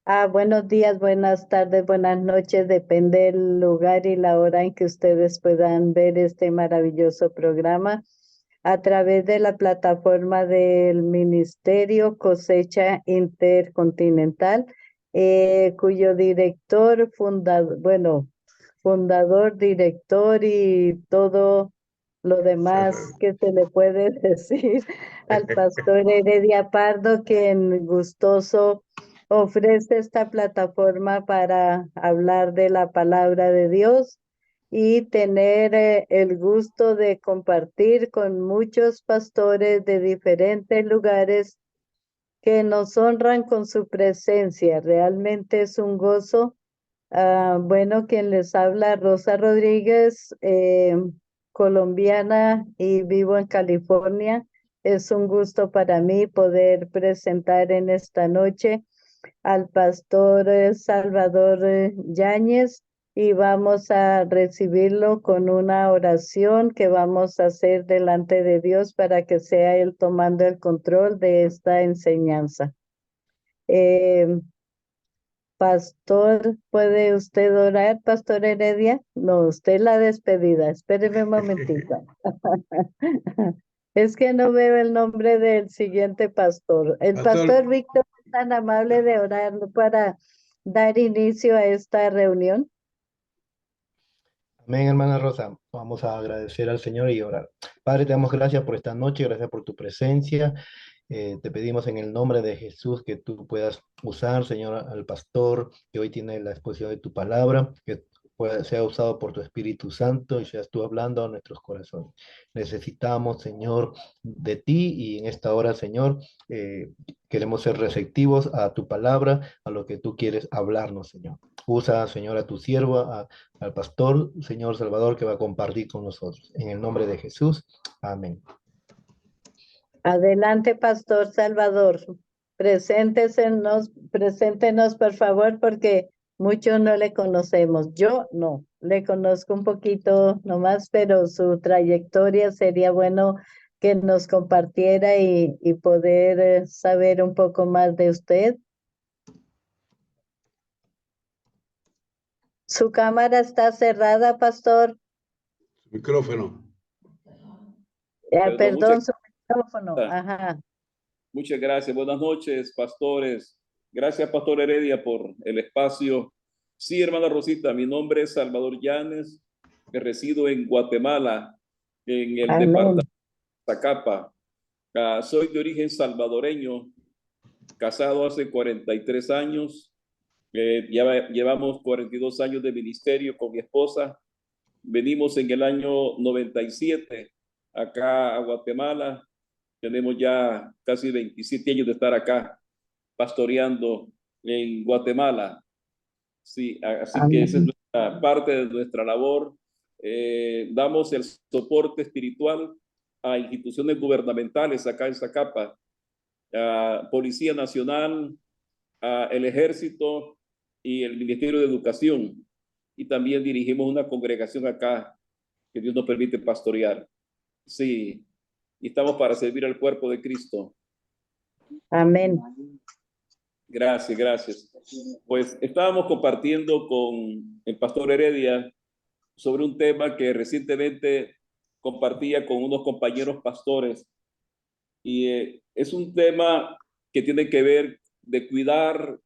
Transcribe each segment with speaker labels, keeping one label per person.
Speaker 1: Buenos días, buenas tardes, buenas noches, depende del lugar y la hora en que ustedes puedan ver este maravilloso programa a través de la plataforma del Ministerio Cosecha Intercontinental, cuyo director, fundador, director y todo lo demás que se le puede decir al pastor Heredia Pardo, quien gustoso ofrece esta plataforma para hablar de la palabra de Dios y tener el gusto de compartir con muchos pastores de diferentes lugares que nos honran con su presencia. Realmente es un gozo. Bueno, quien les habla, Rosa Rodríguez, colombiana y vivo en California. Es un gusto para mí poder presentar en esta noche al pastor Salvador Yáñez y vamos a recibirlo con una oración que vamos a hacer delante de Dios para que sea Él tomando el control de esta enseñanza. Eh, Pastor, ¿puede usted orar, Pastor Heredia? No, usted la despedida. Espéreme un momentito. Es que no veo el nombre del siguiente pastor. El
Speaker 2: Pastor,
Speaker 1: pastor Víctor es tan amable de orar para dar inicio a esta reunión.
Speaker 3: Amén, hermana Rosa. Vamos a agradecer al Señor y orar. Padre, te damos gracias por esta noche, gracias por tu presencia. Te pedimos en el nombre de Jesús que tú puedas usar, Señor, al pastor que hoy tiene la exposición de tu palabra, que sea usado por tu Espíritu Santo y seas tú hablando a nuestros corazones. Necesitamos, Señor, de ti y en esta hora, Señor, queremos ser receptivos a tu palabra, a lo que tú quieres hablarnos, Señor. Usa, Señor, a tu siervo, al pastor, Señor Salvador, que va a compartir con nosotros. En el nombre de Jesús, amén.
Speaker 1: Adelante, Pastor Salvador. Preséntenos, por favor, porque muchos no le conocemos. Yo no, le conozco un poquito nomás, pero su trayectoria sería bueno que nos compartiera y poder saber un poco más de usted. Su cámara está cerrada, Pastor.
Speaker 2: micrófono.
Speaker 4: Perdón,
Speaker 1: Perdón, su micrófono.
Speaker 4: gracias.
Speaker 1: Ajá.
Speaker 4: Muchas gracias. Buenas noches, pastores. Gracias, Pastor Heredia, por el espacio. Sí, hermana Rosita, mi nombre es Salvador Llanes, que resido en Guatemala, en el departamento
Speaker 1: Amén.
Speaker 4: de Zacapa. Soy de origen salvadoreño, casado hace 43 años. Ya llevamos 42 años de ministerio con mi esposa. Venimos en el año 97 acá a Guatemala. Tenemos ya casi 27 años de estar acá pastoreando en Guatemala. Sí, así que esa es
Speaker 1: Amén.
Speaker 4: nuestra parte de nuestra labor. Damos el soporte espiritual a instituciones gubernamentales acá en Zacapa, a Policía Nacional, a el Ejército y el Ministerio de Educación. Y también dirigimos una congregación acá que Dios nos permite pastorear. Sí, y estamos para servir al cuerpo de Cristo.
Speaker 1: Amén.
Speaker 4: Gracias, gracias. Pues estábamos compartiendo con el pastor Heredia sobre un tema que recientemente compartía con unos compañeros pastores y es un tema que tiene que ver de cuidar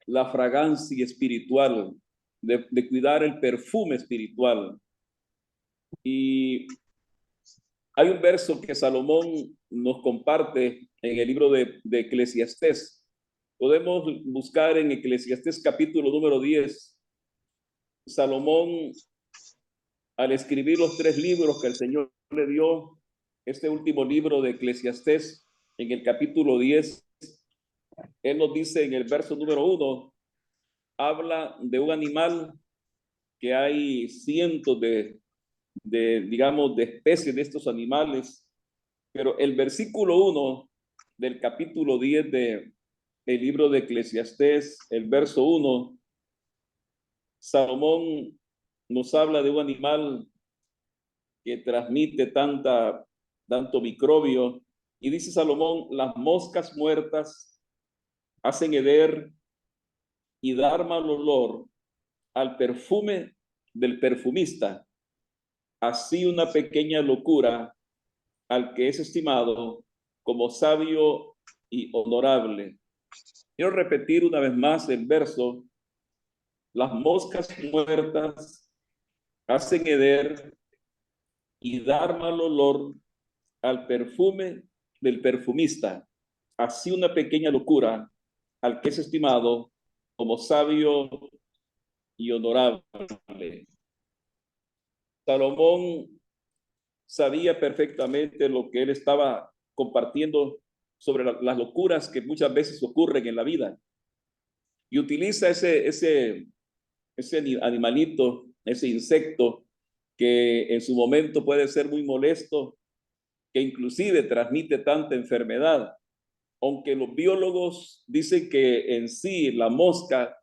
Speaker 4: la fragancia espiritual, de cuidar el perfume espiritual. Y hay un verso que Salomón nos comparte en el libro de Eclesiastés. Podemos buscar en Eclesiastés capítulo número 10. Salomón, al escribir los 3 libros que el Señor le dio, este último libro de Eclesiastés, en el capítulo 10, él nos dice en el verso número 1, habla de un animal que hay cientos digamos, de especies de estos animales, pero el versículo 1 del capítulo 10 del libro de Eclesiastés, el verso 1, Salomón nos habla de un animal que transmite tanto microbio, y dice Salomón, las moscas muertas hacen heder y dar mal olor al perfume del perfumista. Así una pequeña locura al que es estimado como sabio y honorable. Quiero repetir una vez más el verso. Las moscas muertas hacen heder y dar mal olor al perfume del perfumista. Así una pequeña locura al que es estimado como sabio y honorable. Salomón sabía perfectamente lo que él estaba compartiendo sobre las locuras que muchas veces ocurren en la vida. Y utiliza ese animalito, ese insecto que en su momento puede ser muy molesto, que inclusive transmite tanta enfermedad. Aunque los biólogos dicen que en sí la mosca,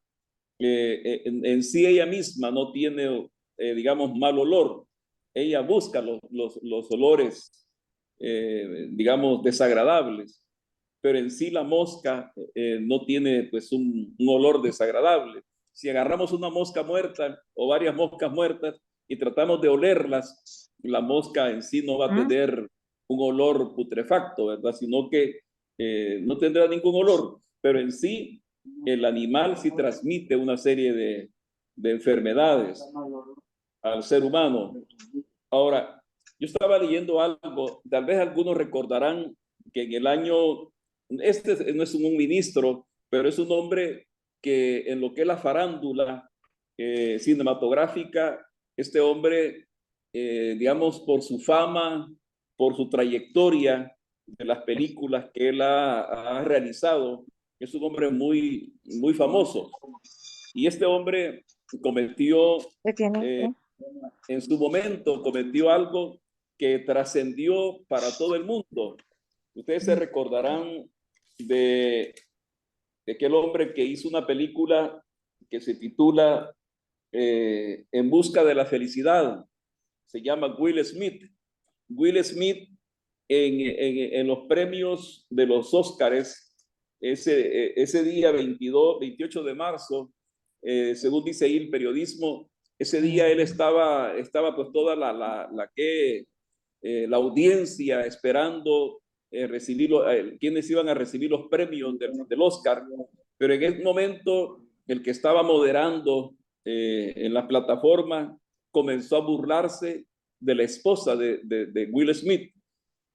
Speaker 4: en sí ella misma no tiene, digamos, mal olor. Ella busca los olores, digamos, desagradables, pero en sí la mosca no tiene pues un olor desagradable. Si agarramos una mosca muerta o varias moscas muertas y tratamos de olerlas, la mosca en sí no va a tener un olor putrefacto, ¿verdad? Sino que no tendrá ningún olor, pero en sí el animal sí transmite una serie de enfermedades al ser humano. Ahora, yo estaba leyendo algo, tal vez algunos recordarán que en el año, este no es un ministro, pero es un hombre que en lo que es la farándula cinematográfica, este hombre, digamos, por su fama, por su trayectoria de las películas que él ha realizado, es un hombre muy, muy famoso. Y este hombre cometió en su momento cometió algo que trascendió para todo el mundo. Ustedes se recordarán de aquel hombre que hizo una película que se titula En busca de la felicidad. Se llama Will Smith. Will Smith en los premios de los Óscares, ese día 28 de marzo, según dice ahí el periodismo, ese día él estaba pues toda la audiencia esperando recibir quienes iban a recibir los premios del Oscar, pero en ese momento el que estaba moderando en la plataforma comenzó a burlarse de la esposa de Will Smith,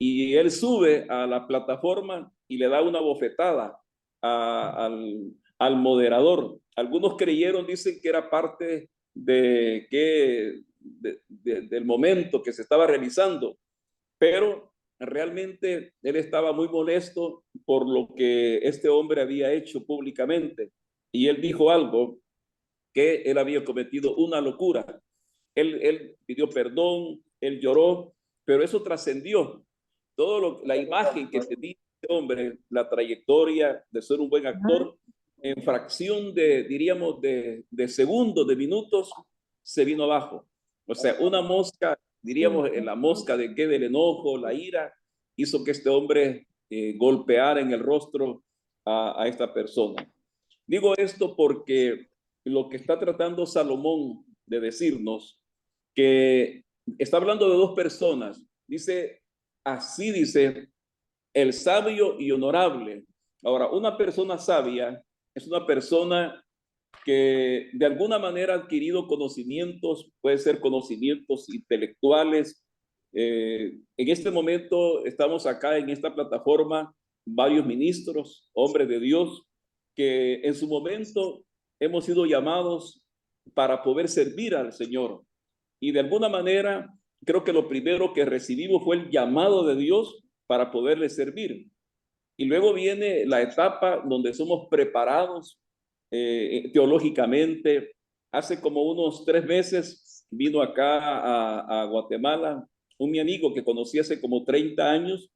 Speaker 4: y él sube a la plataforma y le da una bofetada al moderador. Algunos creyeron, dicen que era parte del momento que se estaba realizando, pero realmente él estaba muy molesto por lo que este hombre había hecho públicamente, y él dijo algo, que él había cometido una locura. Él pidió perdón, él lloró, pero eso trascendió. La imagen que tenía este hombre, la trayectoria de ser un buen actor, en fracción diríamos, de segundos, de minutos, se vino abajo. O sea, una mosca, diríamos, la mosca del enojo, la ira, hizo que este hombre golpeara en el rostro a esta persona. Digo esto porque lo que está tratando Salomón de decirnos, que está hablando de dos personas, dice, así dice, el sabio y honorable. Ahora, una persona sabia es una persona que de alguna manera ha adquirido conocimientos, puede ser conocimientos intelectuales. En este momento estamos acá en esta plataforma, varios ministros, hombres de Dios, que en su momento hemos sido llamados para poder servir al Señor. Y de alguna manera, creo que lo primero que recibimos fue el llamado de Dios para poderle servir. Y luego viene la etapa donde somos preparados teológicamente. Hace como unos 3 meses vino acá a Guatemala mi amigo que conocí hace como 30 años.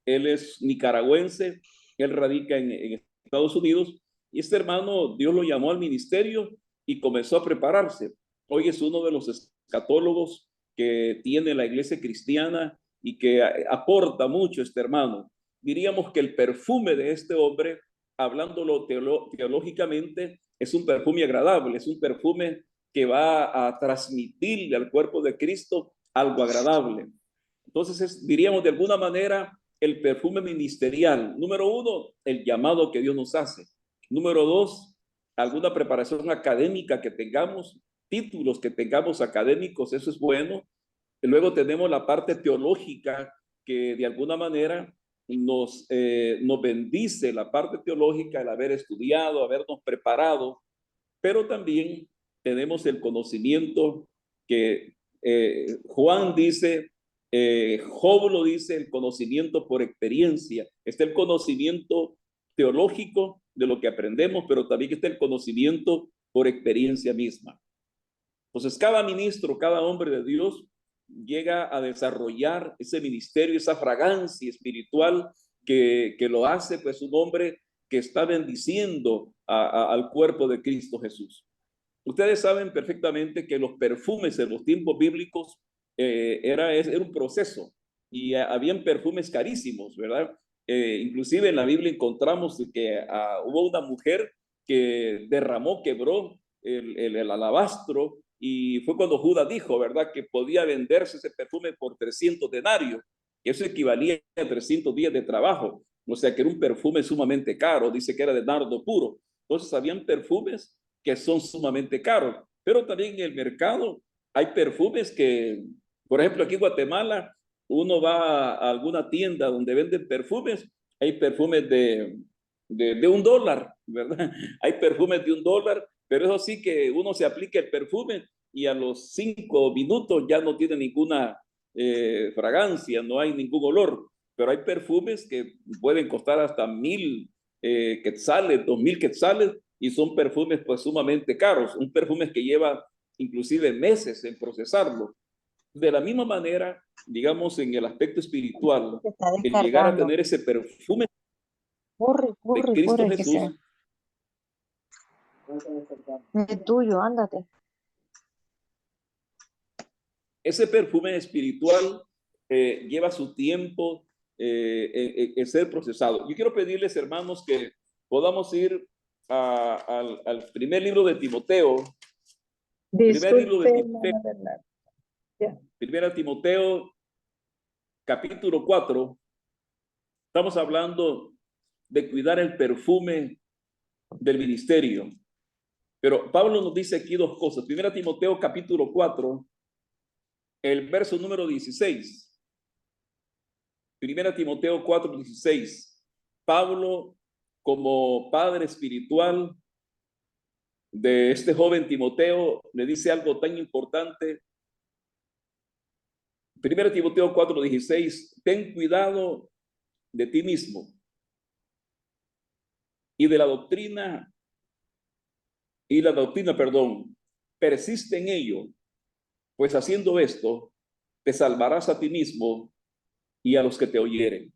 Speaker 4: Él es nicaragüense, él radica en Estados Unidos, y este hermano Dios lo llamó al ministerio y comenzó a prepararse. Hoy es uno de los escatólogos que tiene la iglesia cristiana y que aporta mucho este hermano. Diríamos que el perfume de este hombre hablándolo teológicamente, es un perfume agradable, es un perfume que va a transmitirle al cuerpo de Cristo algo agradable. Entonces, diríamos de alguna manera, el perfume ministerial. Número uno, el llamado que Dios nos hace. Número dos, alguna preparación académica que tengamos, títulos que tengamos académicos, eso es bueno. Y luego tenemos la parte teológica que de alguna manera nos bendice, la parte teológica, el haber estudiado, habernos preparado, pero también tenemos el conocimiento que Juan dice, Job lo dice, el conocimiento por experiencia. Está el conocimiento teológico de lo que aprendemos, pero también está el conocimiento por experiencia misma. Entonces, cada ministro, cada hombre de Dios llega a desarrollar ese ministerio, esa fragancia espiritual que lo hace pues un hombre que está bendiciendo al cuerpo de Cristo Jesús. Ustedes saben perfectamente que los perfumes en los tiempos bíblicos era un proceso y habían perfumes carísimos, ¿verdad? Inclusive en la Biblia encontramos que hubo una mujer que derramó, quebró el alabastro, y fue cuando Judas dijo, ¿verdad?, que podía venderse ese perfume por 300 denarios. Eso equivalía a 300 días de trabajo. O sea que era un perfume sumamente caro. Dice que era de nardo puro. Entonces habían perfumes que son sumamente caros. Pero también en el mercado hay perfumes que, por ejemplo, aquí en Guatemala, uno va a alguna tienda donde venden perfumes, hay perfumes de $1, ¿verdad? Hay perfumes de $1, pero eso sí que uno se aplica el perfume y a los 5 minutos ya no tiene ninguna fragancia, no hay ningún olor. Pero hay perfumes que pueden costar hasta 1,000 quetzales, 2,000 quetzales, y son perfumes pues sumamente caros, un perfume que lleva inclusive meses en procesarlo. De la misma manera, digamos, en el aspecto espiritual, el llegar a tener ese perfume de Cristo Jesús.
Speaker 5: Es tuyo, ándate.
Speaker 4: Ese perfume espiritual lleva su tiempo en ser procesado. Yo quiero pedirles, hermanos, que podamos ir al primer libro de Timoteo. Primera Timoteo, capítulo 4. Estamos hablando de cuidar el perfume del ministerio. Pero Pablo nos dice aquí dos cosas. Primera Timoteo, capítulo 4, el verso número 16. Primera Timoteo 4, 16. Pablo, como padre espiritual de este joven Timoteo, le dice algo tan importante. Primera Timoteo 4, 16. Ten cuidado de ti mismo y de la doctrina, persiste en ello, pues haciendo esto, te salvarás a ti mismo y a los que te oyeren.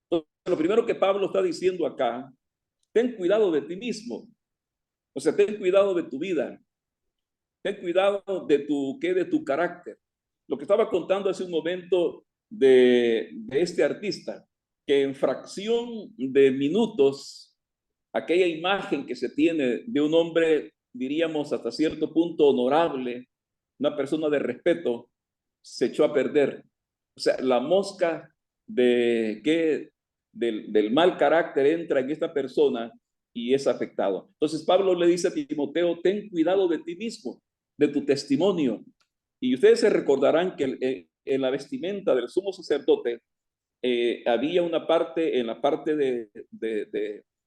Speaker 4: Entonces, lo primero que Pablo está diciendo acá, ten cuidado de ti mismo. O sea, ten cuidado de tu vida. Ten cuidado de tu carácter. Lo que estaba contando hace un momento de este artista, que en fracción de minutos, aquella imagen que se tiene de un hombre, diríamos hasta cierto punto honorable, una persona de respeto, se echó a perder. O sea, la mosca del mal carácter entra en esta persona y es afectado. Entonces Pablo le dice a Timoteo, ten cuidado de ti mismo, de tu testimonio. Y ustedes se recordarán que en la vestimenta del sumo sacerdote había una parte, en la parte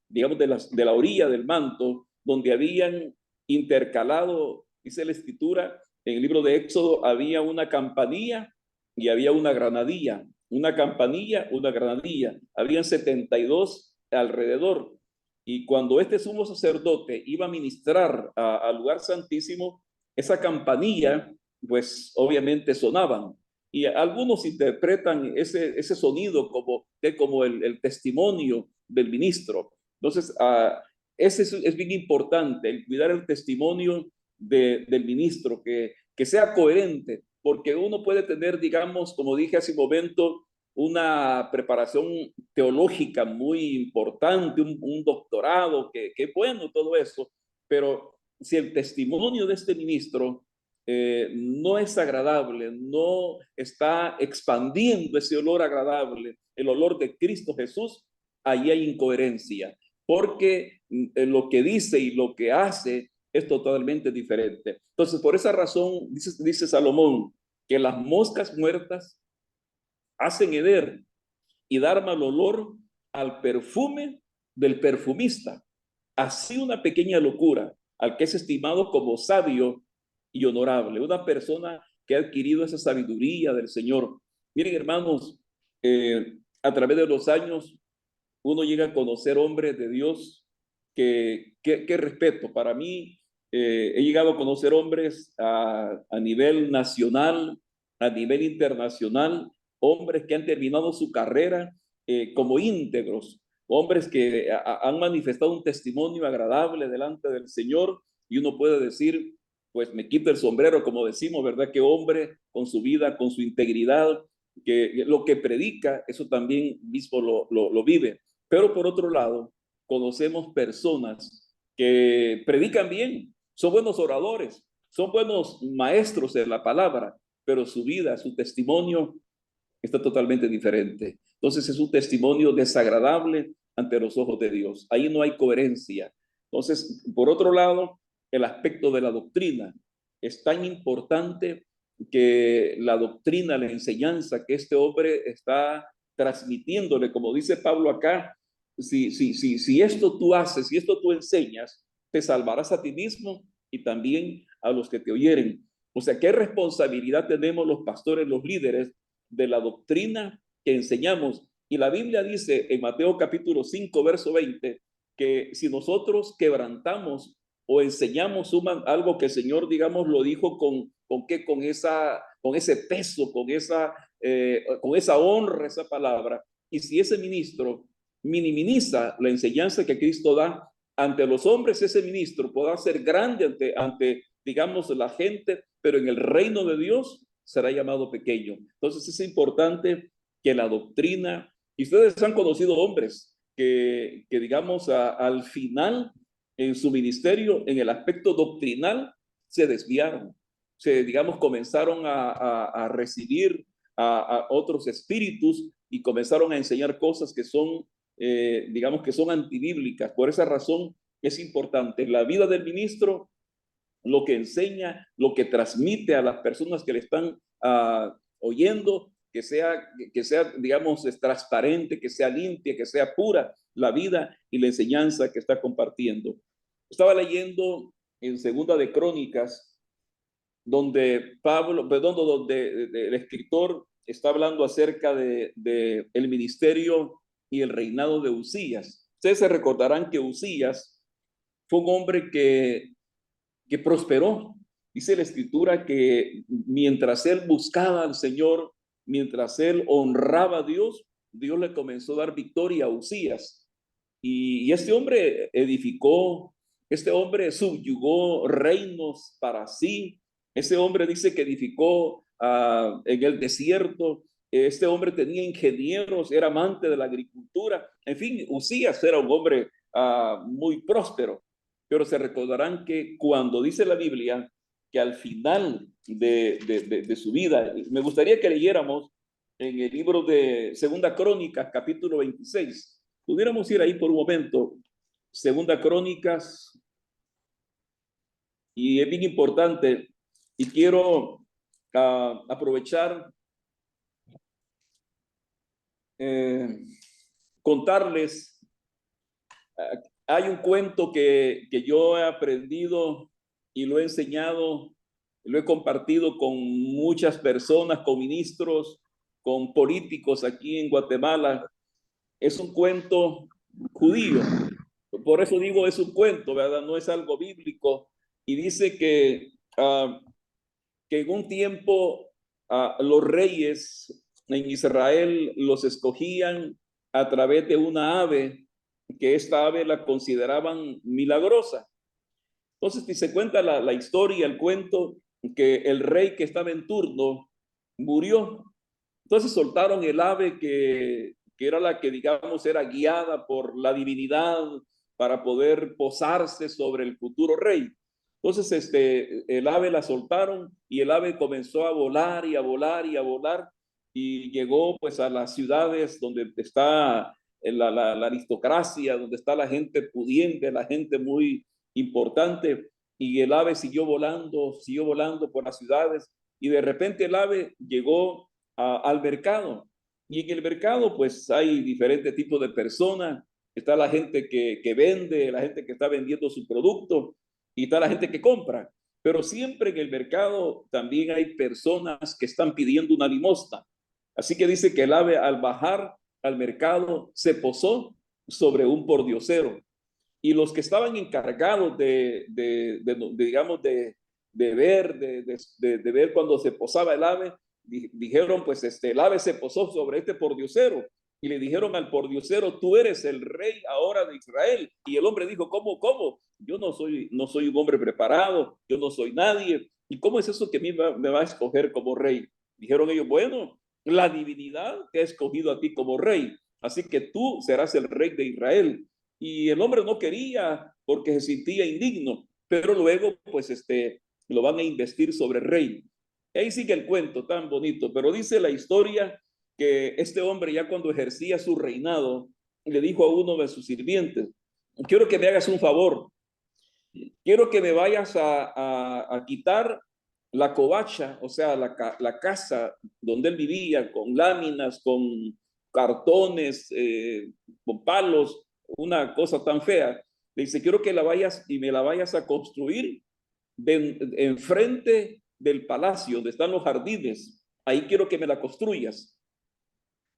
Speaker 4: digamos, de la orilla del manto, donde habían intercalado, dice la escritura, en el libro de Éxodo, había una campanilla y había una granadilla. Una campanilla, una granadilla. Habían 72 alrededor. Y cuando este sumo sacerdote iba a ministrar al lugar santísimo, esa campanilla, pues obviamente sonaban. Y algunos interpretan ese sonido como el testimonio del ministro. Entonces, ese es bien importante, el cuidar el testimonio del ministro, que sea coherente, porque uno puede tener, digamos, como dije hace un momento, una preparación teológica muy importante, un doctorado, que bueno todo eso, pero si el testimonio de este ministro no es agradable, no está expandiendo ese olor agradable, el olor de Cristo Jesús, ahí hay incoherencia, porque lo que dice y lo que hace es totalmente diferente. Entonces, por esa razón, dice Salomón, que las moscas muertas hacen heder y dar mal olor al perfume del perfumista. Así una pequeña locura al que es estimado como sabio y honorable, una persona que ha adquirido esa sabiduría del Señor. Miren, hermanos, a través de los años uno llega a conocer hombres de Dios que respeto. Para mí, he llegado a conocer hombres a nivel nacional, a nivel internacional, hombres que han terminado su carrera como íntegros, hombres que han manifestado un testimonio agradable delante del Señor, y uno puede decir, pues me quito el sombrero, como decimos, ¿verdad? Que hombre con su vida, con su integridad, que lo que predica, eso también mismo lo vive. Pero por otro lado, conocemos personas que predican bien, son buenos oradores, son buenos maestros de la palabra, pero su vida, su testimonio está totalmente diferente. Entonces es un testimonio desagradable ante los ojos de Dios. Ahí no hay coherencia. Entonces, por otro lado, el aspecto de la doctrina es tan importante, que la doctrina, la enseñanza que este hombre está transmitiéndole, como dice Pablo acá, si esto tú haces, si esto tú enseñas, te salvarás a ti mismo y también a los que te oyeren. O sea, ¿qué responsabilidad tenemos los pastores, los líderes, de la doctrina que enseñamos? Y la Biblia dice en Mateo capítulo 5, verso 20, que si nosotros quebrantamos o enseñamos algo que el Señor, digamos, lo dijo con ese peso, con esa honra, esa palabra, y si ese ministro minimiza la enseñanza que Cristo da ante los hombres, ese ministro podrá ser grande ante digamos, la gente, pero en el reino de Dios será llamado pequeño. Entonces es importante que la doctrina, y ustedes han conocido hombres que digamos, al final en su ministerio, en el aspecto doctrinal, se desviaron, digamos, comenzaron a recibir a otros espíritus y comenzaron a enseñar cosas que son, digamos, que son antibíblicas. Por esa razón es importante la vida del ministro, lo que enseña, lo que transmite a las personas que le están oyendo, que sea, digamos, transparente, que sea limpia, que sea pura la vida y la enseñanza que está compartiendo. Estaba leyendo en Segunda de Crónicas, donde el escritor está hablando acerca de el ministerio y el reinado de Uzías. Ustedes se recordarán que Uzías fue un hombre que prosperó. Dice la escritura que mientras él buscaba al Señor, mientras él honraba a Dios, Dios le comenzó a dar victoria a Uzías. Y este hombre edificó, este hombre subyugó reinos para sí. Ese hombre dice que edificó en el desierto. Este hombre tenía ingenieros, era amante de la agricultura. En fin, Uzías era un hombre muy próspero. Pero se recordarán que cuando dice la Biblia que al final de su vida, me gustaría que leyéramos en el libro de Segunda Crónicas, capítulo 26. Pudiéramos ir ahí por un momento. Segunda Crónicas, y es bien importante, y quiero aprovechar contarles. Hay un cuento que yo he aprendido y lo he enseñado, lo he compartido con muchas personas, con ministros, con políticos aquí en Guatemala. Es un cuento judío. Por eso digo es un cuento, ¿verdad? No es algo bíblico. Y dice que en un tiempo los reyes en Israel los escogían a través de una ave, que esta ave la consideraban milagrosa. Entonces, se cuenta la historia, el cuento, que el rey que estaba en turno murió, Entonces soltaron el ave que era la que, digamos, era guiada por la divinidad para poder posarse sobre el futuro rey. Entonces, el ave la soltaron y el ave comenzó a volar y a volar y a volar y llegó pues a las ciudades donde está la aristocracia, donde está la gente pudiente, la gente muy importante, y el ave siguió volando por las ciudades y de repente el ave llegó al mercado. Y en el mercado pues hay diferentes tipos de personas. Está la gente que vende, la gente que está vendiendo su producto y está la gente que compra. Pero siempre en el mercado también hay personas que están pidiendo una limosna. Así que dice que el ave al bajar al mercado se posó sobre un pordiosero. Y los que estaban encargados digamos, de ver cuando se posaba el ave, dijeron, pues el ave se posó sobre este pordiosero. Y le dijeron al pordiosero, tú eres el rey ahora de Israel. Y el hombre dijo, ¿cómo? Yo no soy un hombre preparado, yo no soy nadie. ¿Y cómo es eso que a mí me va a escoger como rey? Dijeron ellos, bueno, la divinidad te ha escogido a ti como rey, así que tú serás el rey de Israel. Y el hombre no quería porque se sentía indigno, pero luego pues lo van a investir sobre rey. Y ahí sigue el cuento tan bonito, pero dice la historia que este hombre ya cuando ejercía su reinado le dijo a uno de sus sirvientes, quiero que me hagas un favor, quiero que me vayas a quitar la covacha, o sea, la casa donde él vivía, con láminas, con cartones, con palos, una cosa tan fea. Le dice, quiero que la vayas y me la vayas a construir enfrente del palacio, donde están los jardines. Ahí quiero que me la construyas.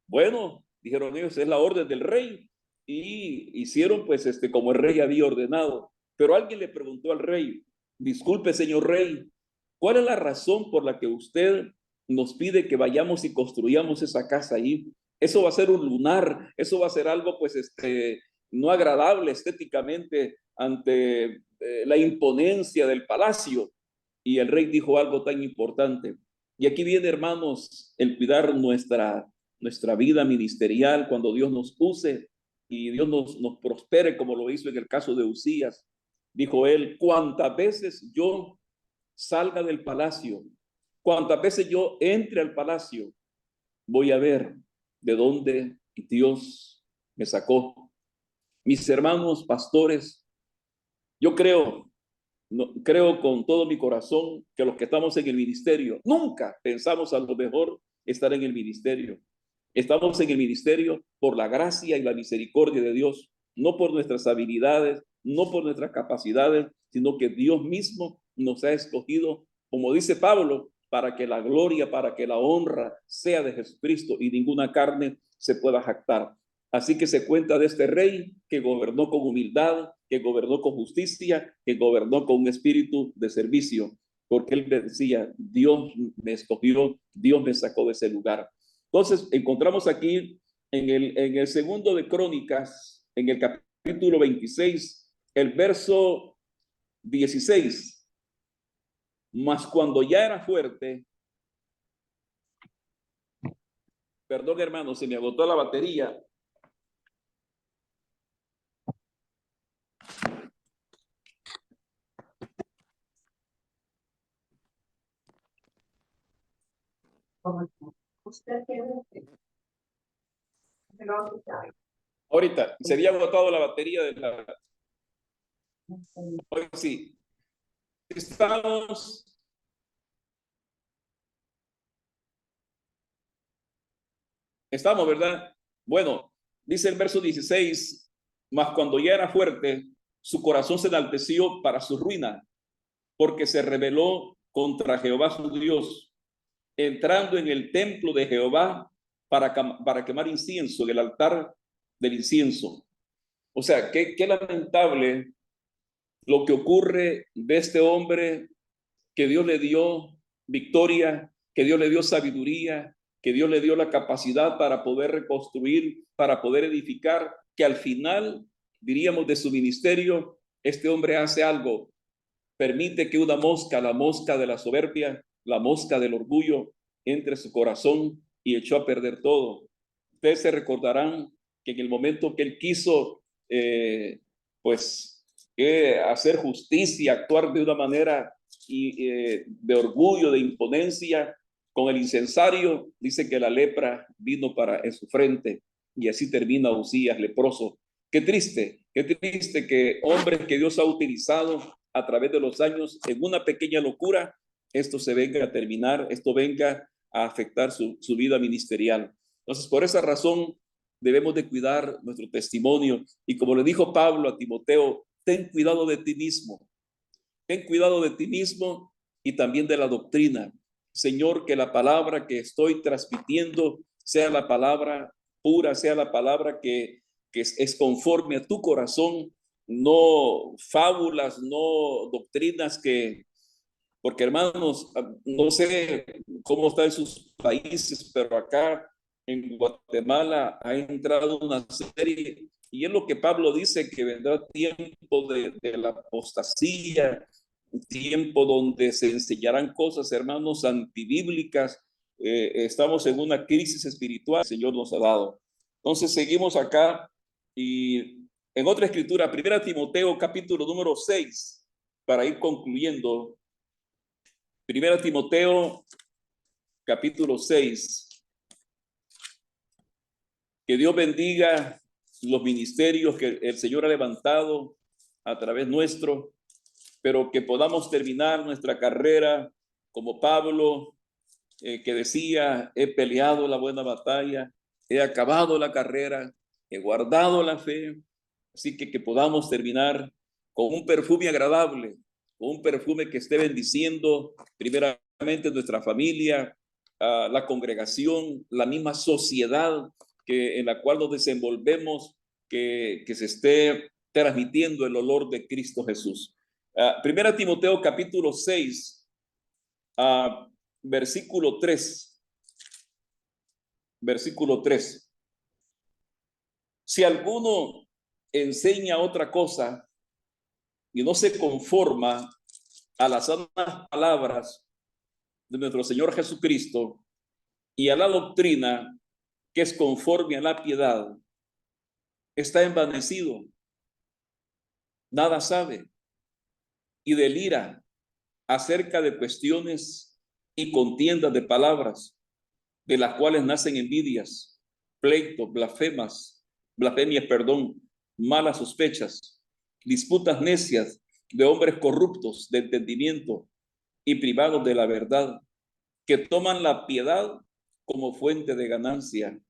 Speaker 4: Bueno, dijeron ellos, es la orden del rey. Y hicieron pues como el rey había ordenado. Pero alguien le preguntó al rey, disculpe señor rey, ¿cuál es la razón por la que usted nos pide que vayamos y construyamos esa casa ahí? Eso va a ser un lunar, eso va a ser algo pues no agradable estéticamente ante la imponencia del palacio. Y el rey dijo algo tan importante. Y aquí viene, hermanos, el cuidar nuestra vida ministerial cuando Dios nos use y Dios nos prospere, como lo hizo en el caso de Usías. Dijo él, cuántas veces yo salga del palacio, cuántas veces yo entre al palacio, voy a ver de dónde Dios me sacó. Mis hermanos pastores, yo creo con todo mi corazón que los que estamos en el ministerio, nunca pensamos a lo mejor estar en el ministerio. Estamos en el ministerio por la gracia y la misericordia de Dios, no por nuestras habilidades, no por nuestras capacidades, sino que Dios mismo nos ha escogido, como dice Pablo, para que la gloria, para que la honra sea de Jesucristo y ninguna carne se pueda jactar. Así que se cuenta de este rey que gobernó con humildad, que gobernó con justicia, que gobernó con un espíritu de servicio, porque él decía, Dios me escogió, Dios me sacó de ese lugar. Entonces, encontramos aquí en el segundo de Crónicas, en el capítulo 26, el verso 16. Mas cuando ya era fuerte, perdón hermano, se me agotó la batería. Ahorita, se había agotado la batería de la... Hoy sí. Estamos, ¿verdad? Bueno, dice el verso 16, mas cuando ya era fuerte, su corazón se enalteció para su ruina, porque se rebeló contra Jehová su Dios, entrando en el templo de Jehová para quemar incienso en el altar del incienso. O sea, qué lamentable lo que ocurre de este hombre que Dios le dio victoria, que Dios le dio sabiduría, que Dios le dio la capacidad para poder reconstruir, para poder edificar, que al final, diríamos, de su ministerio, este hombre hace algo, permite que una mosca, la mosca de la soberbia, la mosca del orgullo, entre su corazón y echó a perder todo. Ustedes se recordarán que en el momento que él quiso, hacer justicia, actuar de una manera de orgullo, de imponencia, con el incensario, dice que la lepra vino en su frente, y así termina Uzías leproso. Qué triste que hombres que Dios ha utilizado a través de los años en una pequeña locura, esto se venga a terminar, esto venga a afectar su vida ministerial. Entonces, por esa razón, debemos de cuidar nuestro testimonio. Y como le dijo Pablo a Timoteo, ten cuidado de ti mismo. Ten cuidado de ti mismo y también de la doctrina. Señor, que la palabra que estoy transmitiendo sea la palabra pura, sea la palabra que es conforme a tu corazón, no fábulas, no doctrinas porque hermanos, no sé cómo está en sus países, pero acá en Guatemala ha entrado una serie, y es lo que Pablo dice, que vendrá tiempo de la apostasía, un tiempo donde se enseñarán cosas, hermanos, antibíblicas. Estamos en una crisis espiritual que el Señor nos ha dado. Entonces seguimos acá, y en otra escritura, 1 Timoteo capítulo número 6, para ir concluyendo. 1 Timoteo capítulo 6. Que Dios bendiga los ministerios que el Señor ha levantado a través nuestro, pero que podamos terminar nuestra carrera como Pablo, que decía: he peleado la buena batalla, he acabado la carrera, he guardado la fe. Así que podamos terminar con un perfume agradable, con un perfume que esté bendiciendo primeramente nuestra familia, la congregación, la misma sociedad en la cual nos desenvolvemos, que se esté transmitiendo el olor de Cristo Jesús. 1 Timoteo capítulo 6, versículo 3. Versículo 3. Si alguno enseña otra cosa y no se conforma a las sanas palabras de nuestro Señor Jesucristo y a la doctrina que es conforme a la piedad, está envanecido, nada sabe y delira acerca de cuestiones y contiendas de palabras, de las cuales nacen envidias, pleitos, blasfemias, malas sospechas, disputas necias de hombres corruptos de entendimiento y privados de la verdad, que toman la piedad como fuente de ganancia.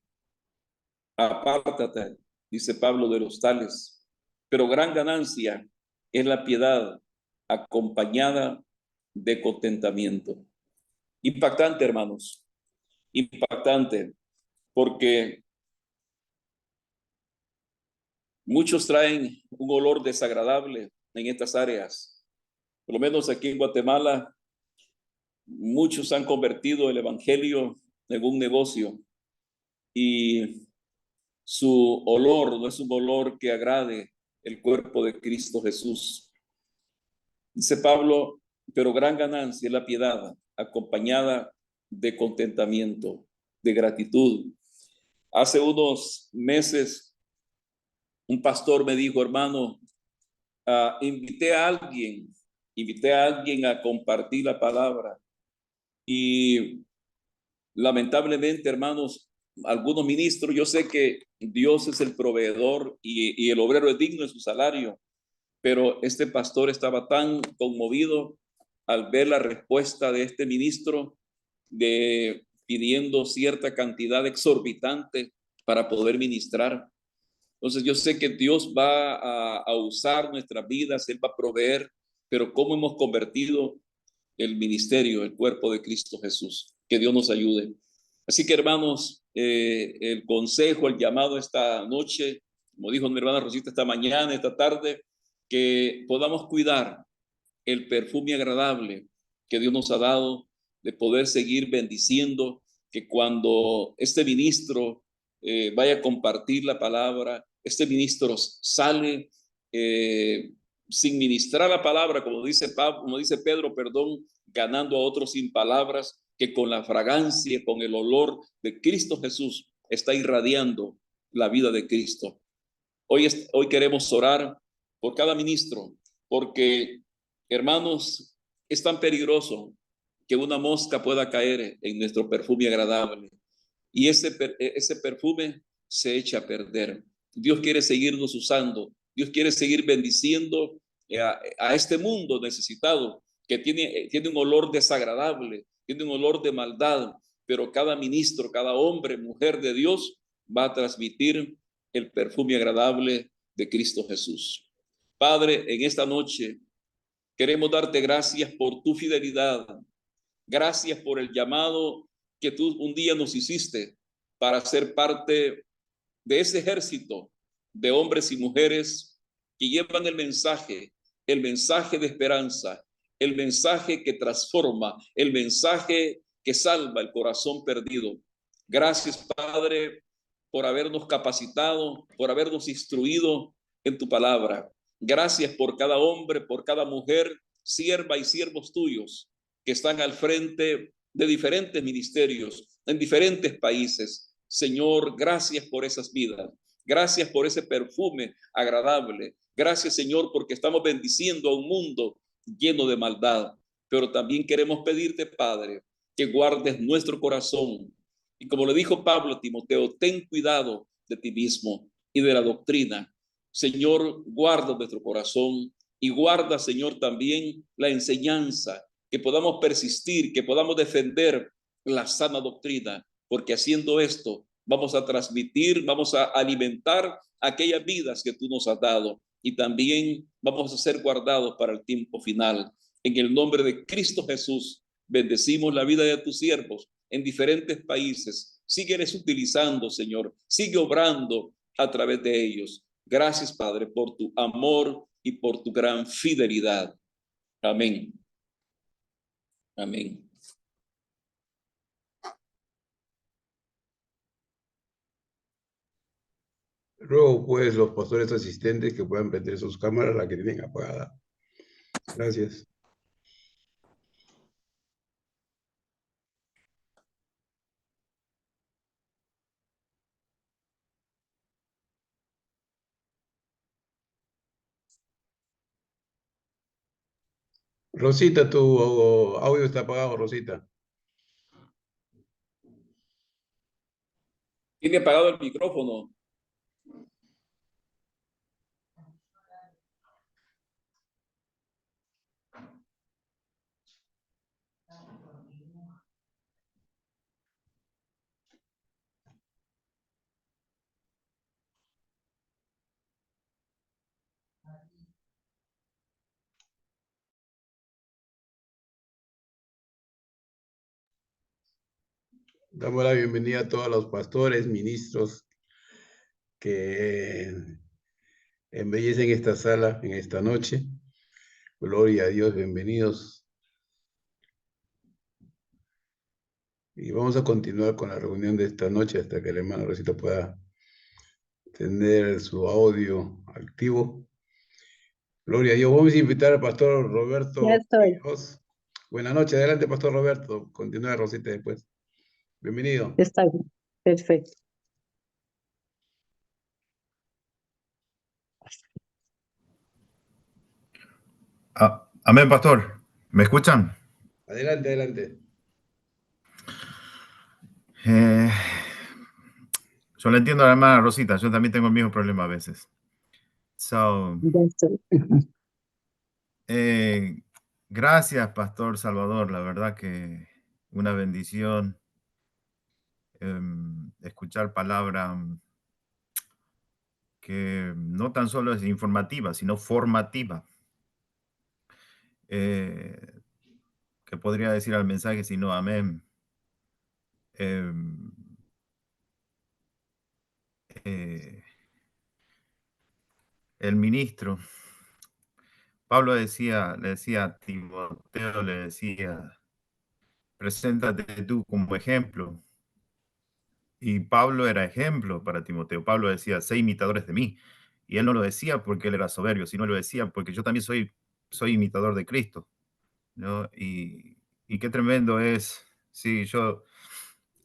Speaker 4: Apártate, dice Pablo, de los tales, pero gran ganancia es la piedad acompañada de contentamiento. Impactante, hermanos, impactante, porque muchos traen un olor desagradable en estas áreas. Por lo menos aquí en Guatemala, muchos han convertido el evangelio en un negocio, y su olor no es un olor que agrade el cuerpo de Cristo Jesús. Dice Pablo, pero gran ganancia es la piedad acompañada de contentamiento, de gratitud. Hace unos meses, un pastor me dijo: hermano, invité a alguien a compartir la palabra, y lamentablemente, hermanos, algunos ministros, yo sé que Dios es el proveedor y el obrero es digno de su salario, pero este pastor estaba tan conmovido al ver la respuesta de este ministro, pidiendo cierta cantidad exorbitante para poder ministrar. Entonces yo sé que Dios va a usar nuestras vidas, Él va a proveer, pero ¿cómo hemos convertido el ministerio, el cuerpo de Cristo Jesús? Que Dios nos ayude. Así que, hermanos, el consejo, el llamado esta noche, como dijo mi hermana Rosita, esta mañana, esta tarde, que podamos cuidar el perfume agradable que Dios nos ha dado, de poder seguir bendiciendo, que cuando este ministro vaya a compartir la palabra, este ministro sale sin ministrar la palabra, como dice Pedro, ganando a otros sin palabras, que con la fragancia, con el olor de Cristo Jesús, está irradiando la vida de Cristo. Hoy queremos orar por cada ministro, porque, hermanos, es tan peligroso que una mosca pueda caer en nuestro perfume agradable y ese perfume se echa a perder. Dios quiere seguirnos usando, Dios quiere seguir bendiciendo a este mundo necesitado que tiene un olor desagradable, tiene un olor de maldad, pero cada ministro, cada hombre, mujer de Dios va a transmitir el perfume agradable de Cristo Jesús. Padre, en esta noche queremos darte gracias por tu fidelidad, gracias por el llamado que tú un día nos hiciste para ser parte de ese ejército de hombres y mujeres que llevan el mensaje de esperanza, el mensaje que transforma, el mensaje que salva el corazón perdido. Gracias, Padre, por habernos capacitado, por habernos instruido en tu palabra. Gracias por cada hombre, por cada mujer, sierva y siervos tuyos que están al frente de diferentes ministerios en diferentes países. Señor, gracias por esas vidas. Gracias por ese perfume agradable. Gracias, Señor, porque estamos bendiciendo a un mundo lleno de maldad. Pero también queremos pedirte, Padre, que guardes nuestro corazón. Y como le dijo Pablo a Timoteo, ten cuidado de ti mismo y de la doctrina. Señor, guarda nuestro corazón y guarda, Señor, también la enseñanza, que podamos persistir, que podamos defender la sana doctrina, porque haciendo esto vamos a transmitir, vamos a alimentar aquellas vidas que tú nos has dado y también vamos a ser guardados para el tiempo final. En el nombre de Cristo Jesús, bendecimos la vida de tus siervos en diferentes países. Sígueles utilizando, Señor. Sigue obrando a través de ellos. Gracias, Padre, por tu amor y por tu gran fidelidad. Amén. Amén.
Speaker 2: Ruego, pues, los pastores asistentes que puedan prender sus cámaras, la que tienen apagada. Gracias. Rosita, tu audio está apagado, Rosita.
Speaker 4: Tiene apagado el micrófono.
Speaker 2: Damos la bienvenida a todos los pastores, ministros que embellecen esta sala en esta noche. Gloria a Dios, bienvenidos. Y vamos a continuar con la reunión de esta noche hasta que la hermana Rosita pueda tener su audio activo. Gloria a Dios. Vamos a invitar al pastor Roberto.
Speaker 1: Ya estoy.
Speaker 2: Quiroz. Buenas noches. Adelante, pastor Roberto. Continúa Rosita después. Bienvenido.
Speaker 1: Está bien. Perfecto.
Speaker 6: Amén, pastor. ¿Me escuchan?
Speaker 2: Adelante, adelante.
Speaker 6: Yo le entiendo a la hermana Rosita. Yo también tengo el mismo problema a veces.
Speaker 1: Ya estoy.
Speaker 6: Gracias, pastor Salvador. La verdad que una bendición escuchar palabra que no tan solo es informativa, sino formativa. Que podría decir al mensaje, sino amén. El ministro, Pablo le decía a Timoteo, le decía, preséntate tú como ejemplo. Y Pablo era ejemplo para Timoteo. Pablo decía, sé imitadores de mí. Y él no lo decía porque él era soberbio, sino lo decía porque yo también soy imitador de Cristo, ¿no? Y qué tremendo es Sí, yo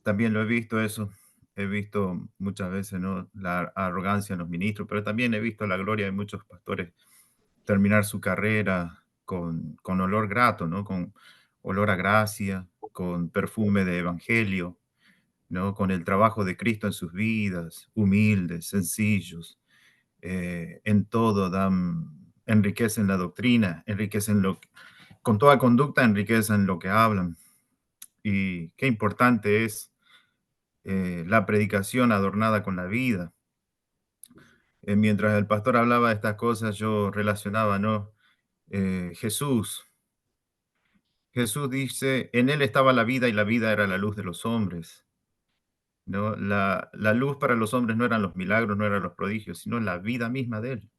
Speaker 6: también lo he visto eso. He visto muchas veces, ¿no?, la arrogancia en los ministros, pero también he visto la gloria de muchos pastores terminar su carrera con olor grato, ¿no? Con olor a gracia, con perfume de evangelio, ¿no? Con el trabajo de Cristo en sus vidas, humildes, sencillos, en todo enriquecen la doctrina, con toda conducta enriquecen lo que hablan. Y qué importante es la predicación adornada con la vida. Mientras el pastor hablaba de estas cosas, yo relacionaba, ¿no? Jesús dice, en él estaba la vida y la vida era la luz de los hombres, ¿no? La luz para los hombres no eran los milagros, no eran los prodigios, sino la vida misma de él,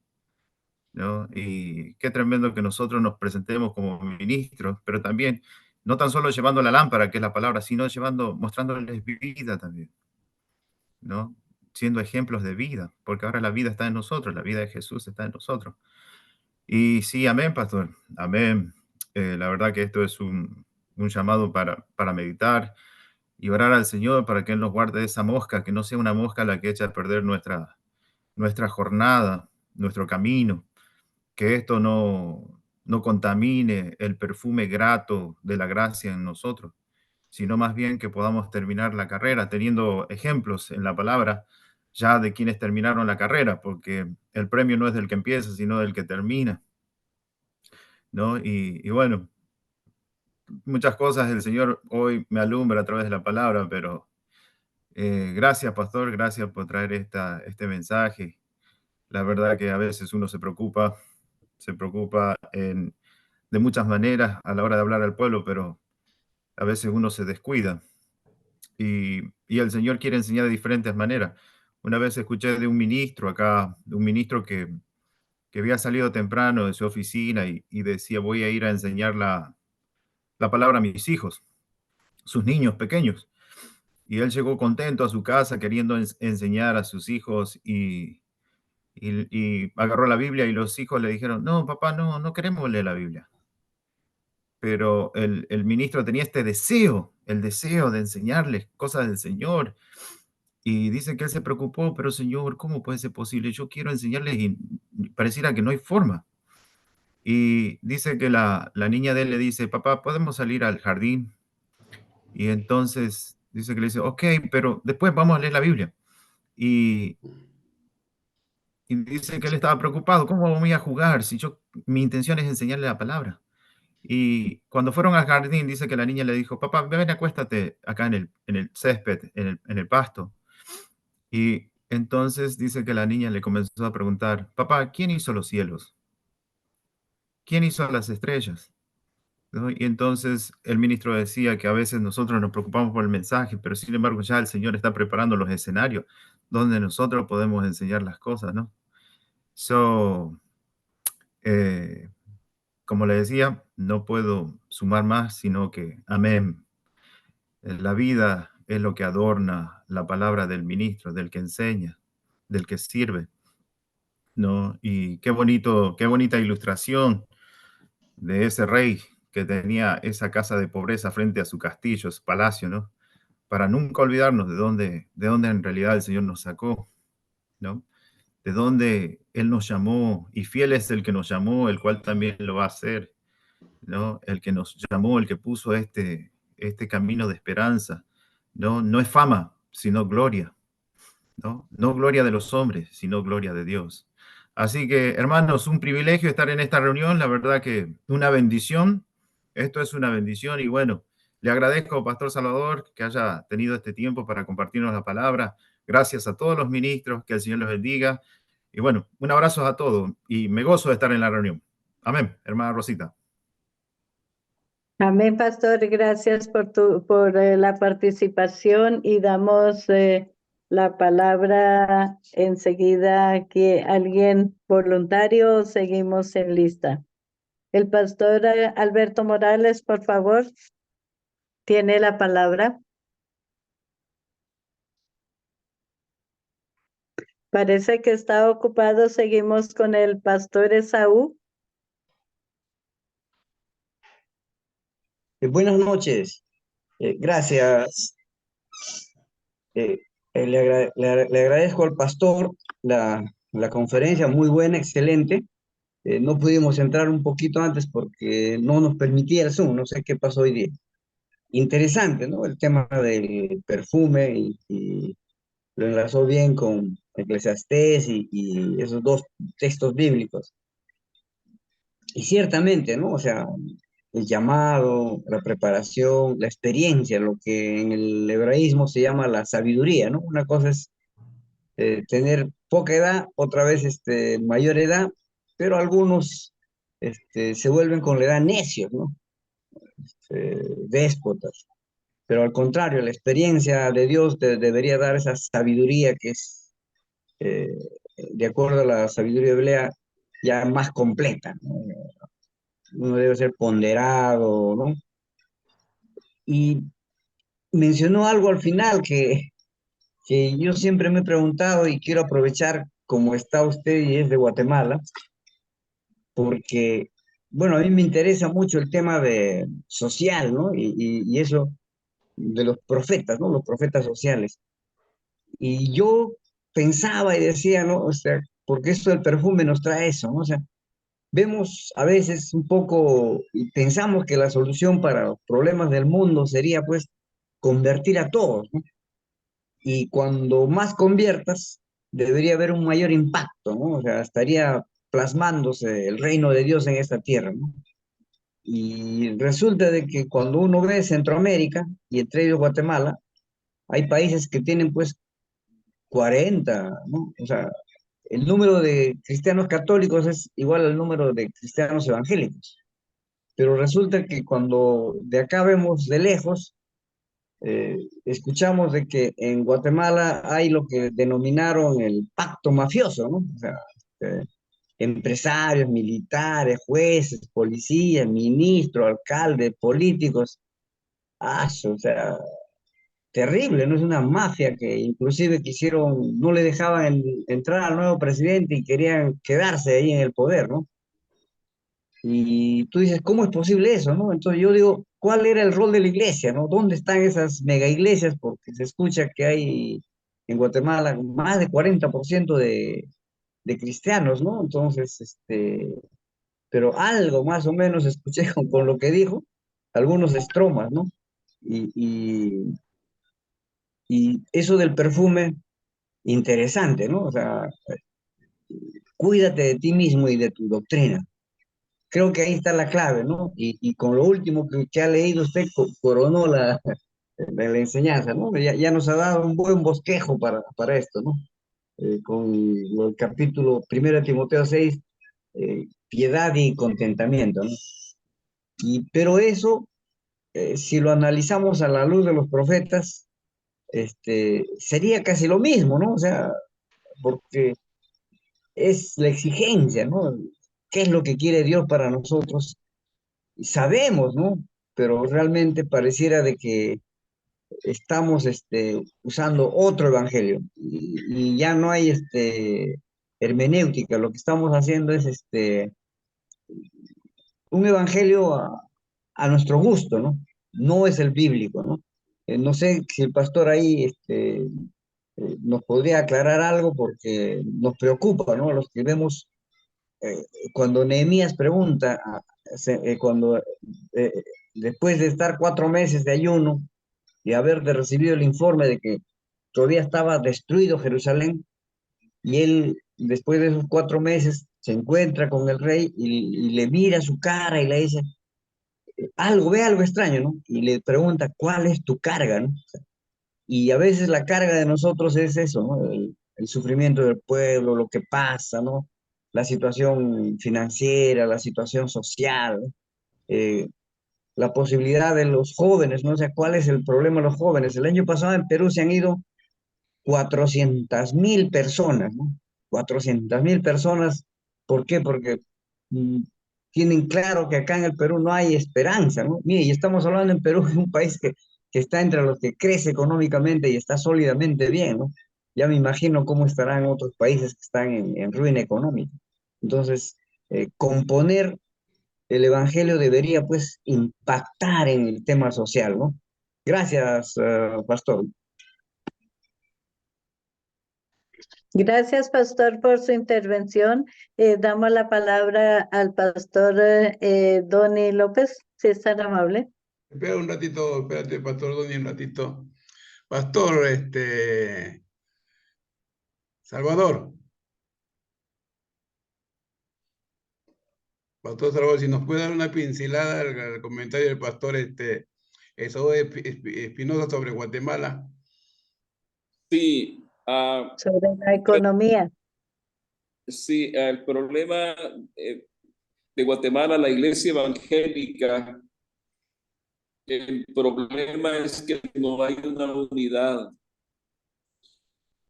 Speaker 6: ¿no? Y qué tremendo que nosotros nos presentemos como ministros, pero también, no tan solo llevando la lámpara, que es la palabra, sino mostrándoles vida también, ¿no? Siendo ejemplos de vida, porque ahora la vida está en nosotros, la vida de Jesús está en nosotros. Y sí, amén, pastor, amén. La verdad que esto es un llamado para meditar y orar al Señor para que Él nos guarde de esa mosca, que no sea una mosca la que echa a perder nuestra jornada, nuestro camino, que esto no contamine el perfume grato de la gracia en nosotros, sino más bien que podamos terminar la carrera teniendo ejemplos en la palabra ya de quienes terminaron la carrera, porque el premio no es del que empieza, sino del que termina, ¿no? Y bueno, muchas cosas el Señor hoy me alumbra a través de la palabra, pero gracias, pastor, gracias por traer este mensaje. La verdad que a veces uno se preocupa de muchas maneras a la hora de hablar al pueblo, pero a veces uno se descuida y el Señor quiere enseñar de diferentes maneras. Una vez escuché de un ministro acá, de un ministro que había salido temprano de su oficina y decía, voy a ir a enseñar la palabra a mis hijos, sus niños pequeños. Y él llegó contento a su casa queriendo enseñar a sus hijos y agarró la Biblia y los hijos le dijeron, no, papá, no queremos leer la Biblia. Pero el ministro tenía este deseo, el deseo de enseñarles cosas del Señor. Y dice que él se preocupó, pero Señor, ¿cómo puede ser posible? Yo quiero enseñarles y pareciera que no hay forma. Y dice que la niña de él le dice, papá, ¿podemos salir al jardín? Y entonces dice que le dice, ok, pero después vamos a leer la Biblia. Y dice que él estaba preocupado, ¿cómo voy a jugar si mi intención es enseñarle la palabra? Y cuando fueron al jardín, dice que la niña le dijo, papá, ven, acuéstate acá en el césped, en el pasto. Y entonces dice que la niña le comenzó a preguntar, papá, ¿quién hizo los cielos? ¿Quién hizo las estrellas? ¿No? Y entonces el ministro decía que a veces nosotros nos preocupamos por el mensaje, pero sin embargo ya el Señor está preparando los escenarios donde nosotros podemos enseñar las cosas, ¿no? So, eh, como le decía, no puedo sumar más, sino que, amén. La vida es lo que adorna la palabra del ministro, del que enseña, del que sirve, ¿no? Y qué bonita ilustración de ese rey que tenía esa casa de pobreza frente a su castillo, su palacio, ¿no? Para nunca olvidarnos de dónde en realidad el Señor nos sacó, ¿no? De dónde Él nos llamó, y fiel es el que nos llamó, el cual también lo va a hacer, ¿no? El que nos llamó, el que puso este camino de esperanza, ¿no? No es fama, sino gloria, ¿no? No gloria de los hombres, sino gloria de Dios. Así que, hermanos, un privilegio estar en esta reunión, la verdad que una bendición, esto es una bendición y bueno, le agradezco, Pastor Salvador, que haya tenido este tiempo para compartirnos la palabra. Gracias a todos los ministros, que el Señor los bendiga. Y bueno, un abrazo a todos y me gozo de estar en la reunión. Amén, hermana Rosita.
Speaker 1: Amén, pastor. Gracias por la participación y damos la palabra enseguida que alguien voluntario seguimos en lista. El pastor Alberto Morales, por favor, tiene la palabra. Parece que está ocupado. Seguimos con el pastor Esaú.
Speaker 7: Buenas noches. Gracias. Le agradezco al pastor la conferencia, muy buena, excelente. No pudimos entrar un poquito antes porque no nos permitía el Zoom, no sé qué pasó hoy día. Interesante, ¿no? El tema del perfume y lo enlazó bien con Eclesiastés y esos dos textos bíblicos. Y ciertamente, ¿no? O sea, el llamado, la preparación, la experiencia, lo que en el hebraísmo se llama la sabiduría, ¿no? Una cosa es tener poca edad, otra vez mayor edad, pero algunos se vuelven con la edad necios, ¿no? Déspotas. Pero al contrario, la experiencia de Dios te debería dar esa sabiduría que es, eh, de acuerdo a la sabiduría hebrea, ya más completa, ¿no? Uno debe ser ponderado, ¿no? Y mencionó algo al final que yo siempre me he preguntado y quiero aprovechar como está usted y es de Guatemala, porque, bueno, a mí me interesa mucho el tema de social, ¿no? Y eso de los profetas, ¿no? Los profetas sociales. Y yo pensaba y decía, ¿no? O sea, porque esto del perfume nos trae eso, ¿no? O sea, vemos a veces un poco y pensamos que la solución para los problemas del mundo sería, pues, convertir a todos, ¿no? Y cuando más conviertas, debería haber un mayor impacto, ¿no? O sea, estaría plasmándose el reino de Dios en esta tierra, ¿no? Y resulta de que cuando uno ve Centroamérica, y entre ellos Guatemala, hay países que tienen pues 40, ¿no? O sea, el número de cristianos católicos es igual al número de cristianos evangélicos. Pero resulta que cuando de acá vemos de lejos, escuchamos de que en Guatemala hay lo que denominaron el pacto mafioso, ¿no? O sea, eh, empresarios, militares, jueces, policías, ministros, alcaldes, políticos. O sea, terrible, ¿no? Es una mafia que inclusive quisieron, no le dejaban entrar al nuevo presidente y querían quedarse ahí en el poder, ¿no? Y tú dices, ¿cómo es posible eso, no? Entonces yo digo, ¿cuál era el rol de la iglesia, no? ¿Dónde están esas mega iglesias? Porque se escucha que hay en Guatemala más de 40% de cristianos, ¿no? Entonces, pero algo más o menos escuché con lo que dijo, algunos estromas, ¿no? Y, y, y eso del perfume, interesante, ¿no? O sea, cuídate de ti mismo y de tu doctrina. Creo que ahí está la clave, ¿no? Y con lo último que ha leído usted, coronó la enseñanza, ¿no? Ya nos ha dado un buen bosquejo para esto, ¿no? Con el capítulo 1 Timoteo 6, piedad y contentamiento, ¿no? Pero eso, si lo analizamos a la luz de los profetas, sería casi lo mismo, ¿no? O sea, porque es la exigencia, ¿no? ¿Qué es lo que quiere Dios para nosotros? Y sabemos, ¿no? Pero realmente pareciera de que estamos usando otro evangelio y ya no hay hermenéutica. Lo que estamos haciendo es un evangelio a nuestro gusto, ¿no? No es el bíblico, ¿no? No sé si el pastor ahí nos podría aclarar algo porque nos preocupa, ¿no? Los que vemos eh, cuando Nehemías pregunta, cuando después de estar 4 meses de ayuno y haber recibido el informe de que todavía estaba destruido Jerusalén, y él después de esos 4 meses se encuentra con el rey y le mira su cara y le dice, algo, ve algo extraño, ¿no? Y le pregunta, ¿cuál es tu carga, no? Y a veces la carga de nosotros es eso, ¿no? El sufrimiento del pueblo, lo que pasa, ¿no? La situación financiera, la situación social, eh, la posibilidad de los jóvenes, ¿no? O sea, ¿cuál es el problema de los jóvenes? El año pasado en Perú se han ido 400.000 personas, ¿no? 400.000 personas. ¿Por qué? Porque mm, tienen claro que acá en el Perú no hay esperanza, ¿no? Mire, y estamos hablando en Perú de un país que está entre los que crece económicamente y está sólidamente bien, ¿no? Ya me imagino cómo estarán otros países que están en ruina económica. Entonces, componer el evangelio debería, pues, impactar en el tema social, ¿no? Gracias, pastor.
Speaker 1: Gracias, pastor, por su intervención. Damos la palabra al pastor Donny López, si es tan amable.
Speaker 2: Espera un ratito, espérate, pastor Donny, un ratito. Pastor, Salvador. Pastor Salvador, si nos puede dar una pincelada al comentario del pastor Esaú Espinosa sobre Guatemala.
Speaker 4: Sí,
Speaker 1: Sobre la economía.
Speaker 4: sí, el problema de Guatemala, la iglesia evangélica, el problema es que no hay una unidad.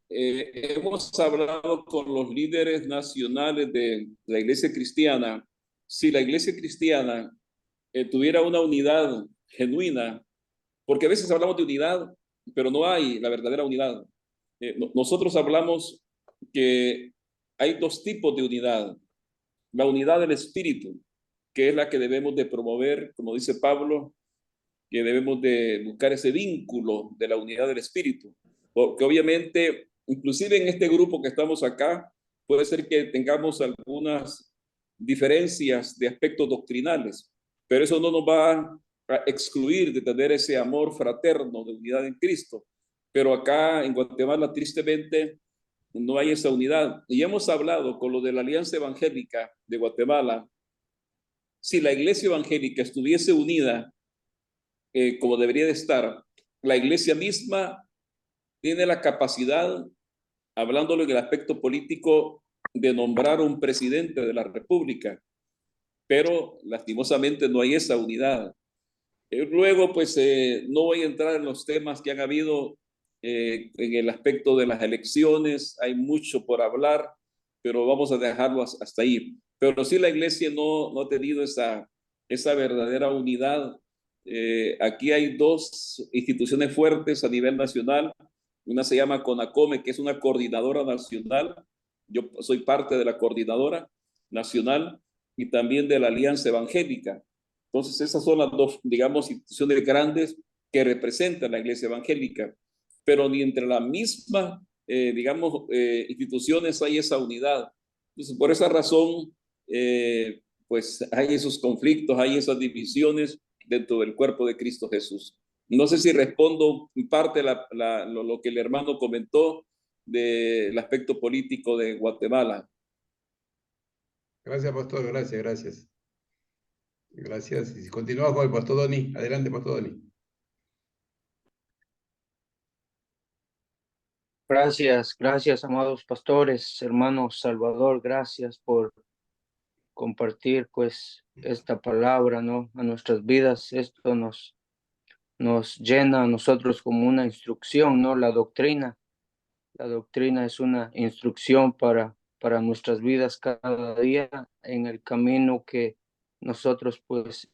Speaker 4: Hemos hablado con los líderes nacionales de la iglesia cristiana. Si la iglesia cristiana tuviera una unidad genuina, porque a veces hablamos de unidad, pero no hay la verdadera unidad. Nosotros hablamos que hay dos tipos de unidad. La unidad del espíritu, que es la que debemos de promover, como dice Pablo, que debemos de buscar ese vínculo de la unidad del espíritu. Porque obviamente, inclusive en este grupo que estamos acá, puede ser que tengamos algunas diferencias de aspectos doctrinales, pero eso no nos va a excluir de tener ese amor fraterno de unidad en Cristo. Pero acá en Guatemala, tristemente, no hay esa unidad. Y hemos hablado con lo de la Alianza Evangélica de Guatemala. Si la iglesia evangélica estuviese unida como debería de estar, la iglesia misma tiene la capacidad, hablándolo en el aspecto político, de nombrar un presidente de la República, pero lastimosamente no hay esa unidad. Luego, pues no voy a entrar en los temas que han habido en el aspecto de las elecciones, hay mucho por hablar, pero vamos a dejarlo hasta ahí. Pero sí la iglesia no ha tenido esa verdadera unidad. Aquí hay dos instituciones fuertes a nivel nacional. Una se llama CONACOME, que es una coordinadora nacional. Yo soy parte de la coordinadora nacional y también de la Alianza Evangélica. Entonces, esas son las dos, digamos, instituciones grandes que representan la iglesia evangélica, pero ni entre la misma, digamos, instituciones hay esa unidad. Entonces, por esa razón, pues hay esos conflictos, hay esas divisiones dentro del cuerpo de Cristo Jesús. No sé si respondo en parte lo que el hermano comentó del aspecto político de Guatemala.
Speaker 2: Gracias, pastor, gracias. Gracias. Y continuamos con el pastor Donny. Adelante, pastor Donny.
Speaker 8: Gracias, amados pastores, hermanos Salvador, gracias por compartir pues esta palabra, ¿no? A nuestras vidas. Esto nos llena a nosotros como una instrucción, ¿no? La doctrina es una instrucción para nuestras vidas cada día en el camino que nosotros pues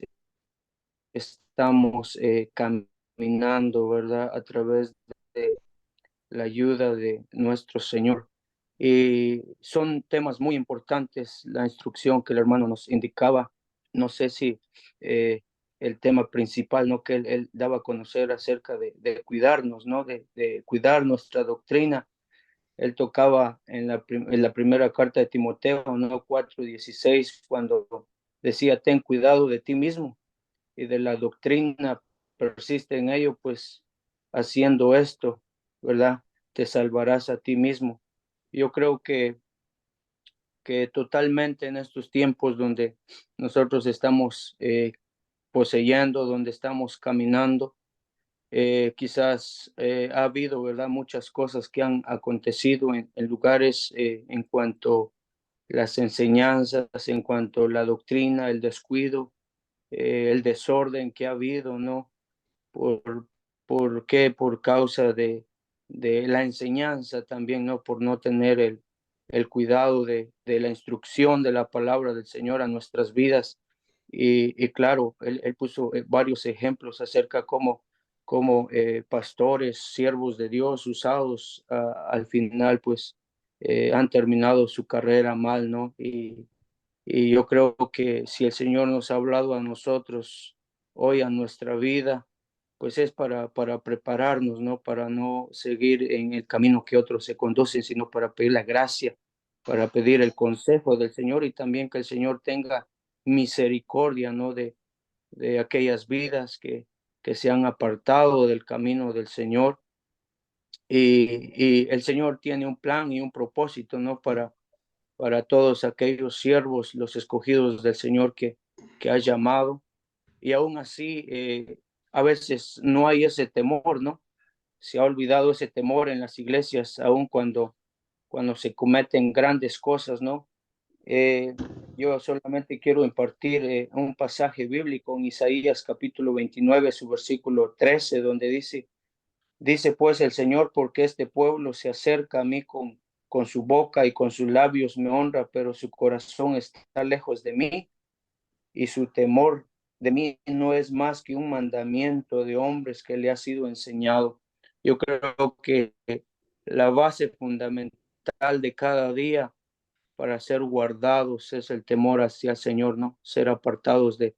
Speaker 8: estamos caminando, ¿verdad? A través de la ayuda de nuestro Señor. Y son temas muy importantes, la instrucción que el hermano nos indicaba. No sé si el tema principal, ¿no? Que él daba a conocer acerca de cuidarnos, ¿no? De cuidar nuestra doctrina. Él tocaba en la primera carta de Timoteo, ¿no? 4:16, cuando decía, ten cuidado de ti mismo y de la doctrina, persiste en ello, pues haciendo esto, ¿verdad? Te salvarás a ti mismo. Yo creo que totalmente en estos tiempos donde nosotros estamos poseyendo, donde estamos caminando, quizás ha habido, ¿verdad? Muchas cosas que han acontecido en lugares en cuanto las enseñanzas, en cuanto la doctrina, el descuido, el desorden que ha habido, ¿no? ¿Por qué? Por causa de la enseñanza también, ¿no? Por no tener el cuidado de la instrucción de la palabra del Señor a nuestras vidas. Y claro, él puso varios ejemplos acerca cómo pastores, siervos de Dios usados al final, pues han terminado su carrera mal, ¿no? Y yo creo que si el Señor nos ha hablado a nosotros hoy, a nuestra vida, pues es para prepararnos, ¿no? Para no seguir en el camino que otros se conducen, sino para pedir la gracia, para pedir el consejo del Señor y también que el Señor tenga misericordia, ¿no? De aquellas vidas que se han apartado del camino del Señor. Y el Señor tiene un plan y un propósito, ¿no? Para todos aquellos siervos, los escogidos del Señor que ha llamado. Y aún así, a veces no hay ese temor, ¿no? Se ha olvidado ese temor en las iglesias, aún cuando se cometen grandes cosas, ¿no? Yo solamente quiero impartir un pasaje bíblico en Isaías capítulo 29, su versículo 13, donde dice pues el Señor, porque este pueblo se acerca a mí con su boca y con sus labios me honra, pero su corazón está lejos de mí y su temor de mí no es más que un mandamiento de hombres que le ha sido enseñado. Yo creo que la base fundamental de cada día para ser guardados es el temor hacia el Señor, ¿no? Ser apartados de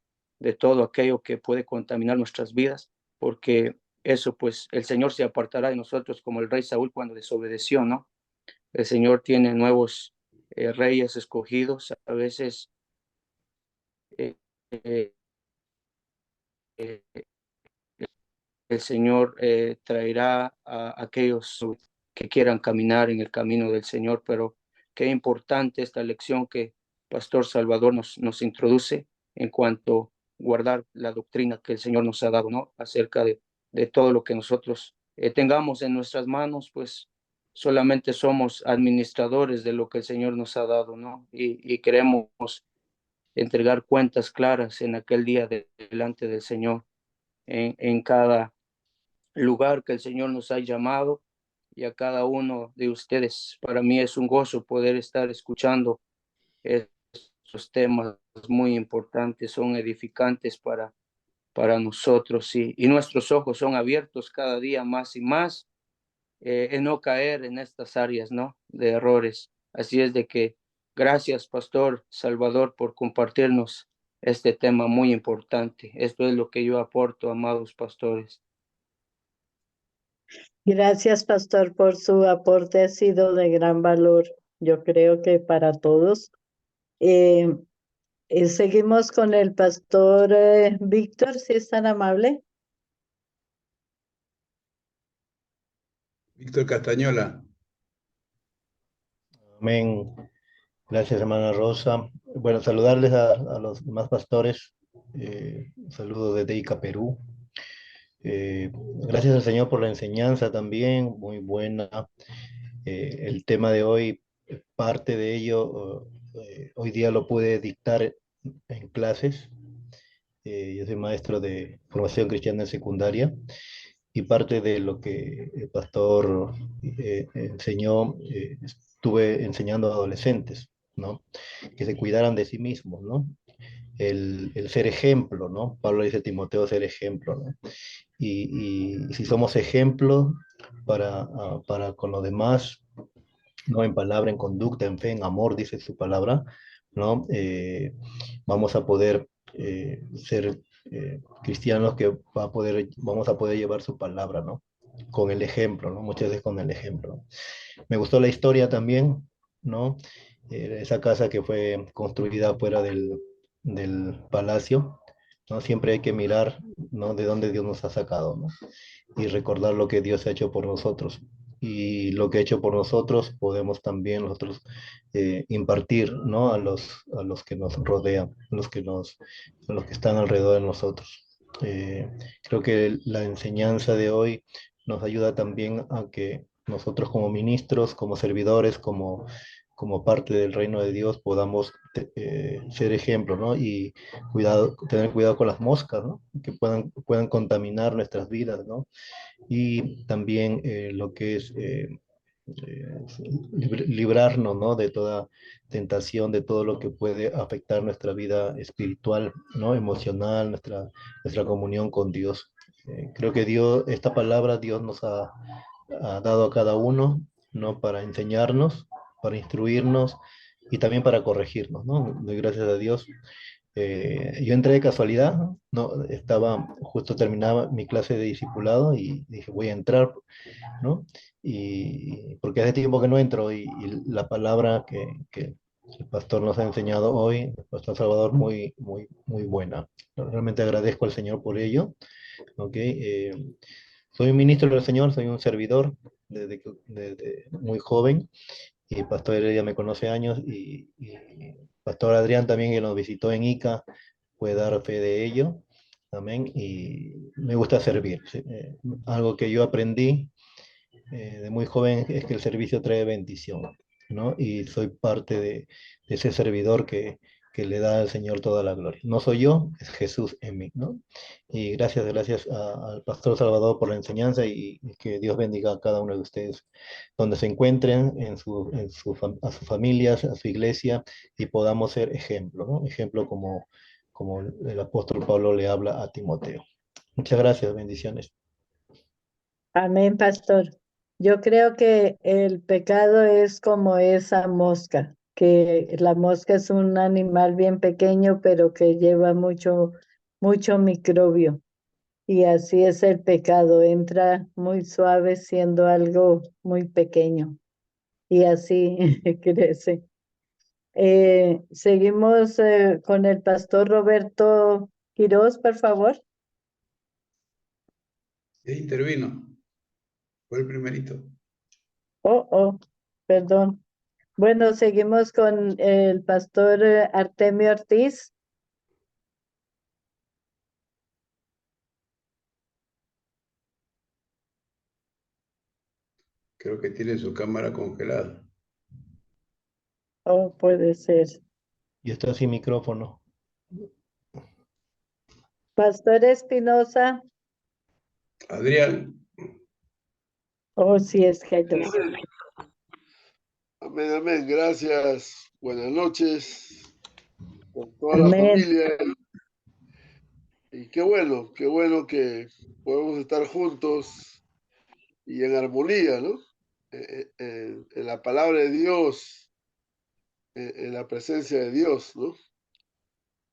Speaker 8: todo aquello que puede contaminar nuestras vidas, porque eso, pues, el Señor se apartará de nosotros como el rey Saúl cuando desobedeció, ¿no? El Señor tiene nuevos reyes escogidos, a veces eh, eh, eh, el Señor traerá a aquellos que quieran caminar en el camino del Señor, pero qué importante esta lección que Pastor Salvador nos introduce en cuanto a guardar la doctrina que el Señor nos ha dado, ¿no? Acerca de todo lo que nosotros tengamos en nuestras manos, pues solamente somos administradores de lo que el Señor nos ha dado, ¿no? Y queremos entregar cuentas claras en aquel día delante del Señor, en cada lugar que el Señor nos ha llamado y a cada uno de ustedes. Para mí es un gozo poder estar escuchando estos temas muy importantes, son edificantes para nosotros y nuestros ojos son abiertos cada día más y más en no caer en estas áreas, ¿no? De errores. Así es de que gracias, Pastor Salvador, por compartirnos este tema muy importante. Esto es lo que yo aporto, amados pastores.
Speaker 1: Gracias, pastor, por su aporte. Ha sido de gran valor, yo creo que para todos. Seguimos con el pastor Víctor, si es tan amable.
Speaker 2: Víctor Castañola.
Speaker 3: Amén. Gracias, hermana Rosa. Bueno, saludarles a los demás pastores. Un saludo desde Ica, Perú. Gracias al Señor por la enseñanza también, muy buena. El tema de hoy, parte de ello, hoy día lo pude dictar en clases. Yo soy maestro de formación cristiana en secundaria y parte de lo que el pastor enseñó, estuve enseñando a adolescentes, ¿no? Que se cuidaran de sí mismos, ¿no? El ser ejemplo, ¿no? Pablo dice a Timoteo ser ejemplo, ¿no? Y si somos ejemplos para con los demás, ¿no? En palabra, en conducta, en fe, en amor, dice su palabra, ¿no? Vamos a poder ser cristianos que vamos a poder llevar su palabra, ¿no? Con el ejemplo, ¿no? Muchas veces con el ejemplo. Me gustó la historia también, ¿no? Esa casa que fue construida fuera del palacio, ¿no? Siempre hay que mirar, ¿no? De dónde Dios nos ha sacado, ¿no? Y recordar lo que Dios ha hecho por nosotros. Y lo que ha hecho por nosotros podemos también nosotros impartir, ¿no? A los que nos rodean, a los que están alrededor de nosotros. Creo que la enseñanza de hoy nos ayuda también a que nosotros como ministros, como servidores, como parte del reino de Dios podamos ser ejemplo, ¿no? Y tener cuidado con las moscas, ¿no? Que puedan contaminar nuestras vidas, ¿no? Y también lo que es librarnos, ¿no? De toda tentación, de todo lo que puede afectar nuestra vida espiritual, ¿no? Emocional, nuestra comunión con Dios. Creo que esta palabra Dios nos ha dado a cada uno, ¿no? Para enseñarnos, para instruirnos y también para corregirnos, ¿no? Doy gracias a Dios Yo entré de casualidad, ¿no? Justo terminaba mi clase de discipulado y dije, voy a entrar, ¿no? Y porque hace tiempo que no entro y la palabra que el pastor nos ha enseñado hoy, el pastor Salvador, muy buena. Realmente agradezco al Señor por ello, ¿ok? Soy un ministro del Señor, soy un servidor desde muy joven y Pastor Heredia me conoce años y Pastor Adrián también, que nos visitó en Ica, puede dar fe de ello. Amén. Y me gusta servir. ¿Sí? Algo que yo aprendí de muy joven es que el servicio trae bendición, ¿no? Y soy parte de ese servidor que le da al Señor toda la gloria. No soy yo, es Jesús en mí, ¿no? Y gracias al Pastor Salvador por la enseñanza y que Dios bendiga a cada uno de ustedes donde se encuentren, a sus familias, a su iglesia, y podamos ser ejemplo, ¿no? Ejemplo como el apóstol Pablo le habla a Timoteo. Muchas gracias, bendiciones.
Speaker 1: Amén, pastor. Yo creo que el pecado es como esa mosca, que la mosca es un animal bien pequeño, pero que lleva mucho microbio. Y así es el pecado, entra muy suave siendo algo muy pequeño. Y así crece. Seguimos con el pastor Roberto Quiroz, por favor.
Speaker 2: Intervino. Fue el primerito.
Speaker 1: Oh, perdón. Bueno, seguimos con el pastor Artemio Ortiz.
Speaker 2: Creo que tiene su cámara congelada.
Speaker 1: Oh, puede ser.
Speaker 3: Y está sin micrófono.
Speaker 1: Pastor Espinosa.
Speaker 2: Adrián.
Speaker 1: Oh, sí, es que hay dos.
Speaker 9: Amén, amén. Gracias. Buenas noches con toda la
Speaker 1: Amén.
Speaker 9: familia. Y qué bueno que podemos estar juntos y en armonía, ¿no? En la palabra de Dios, en la presencia de Dios, ¿no?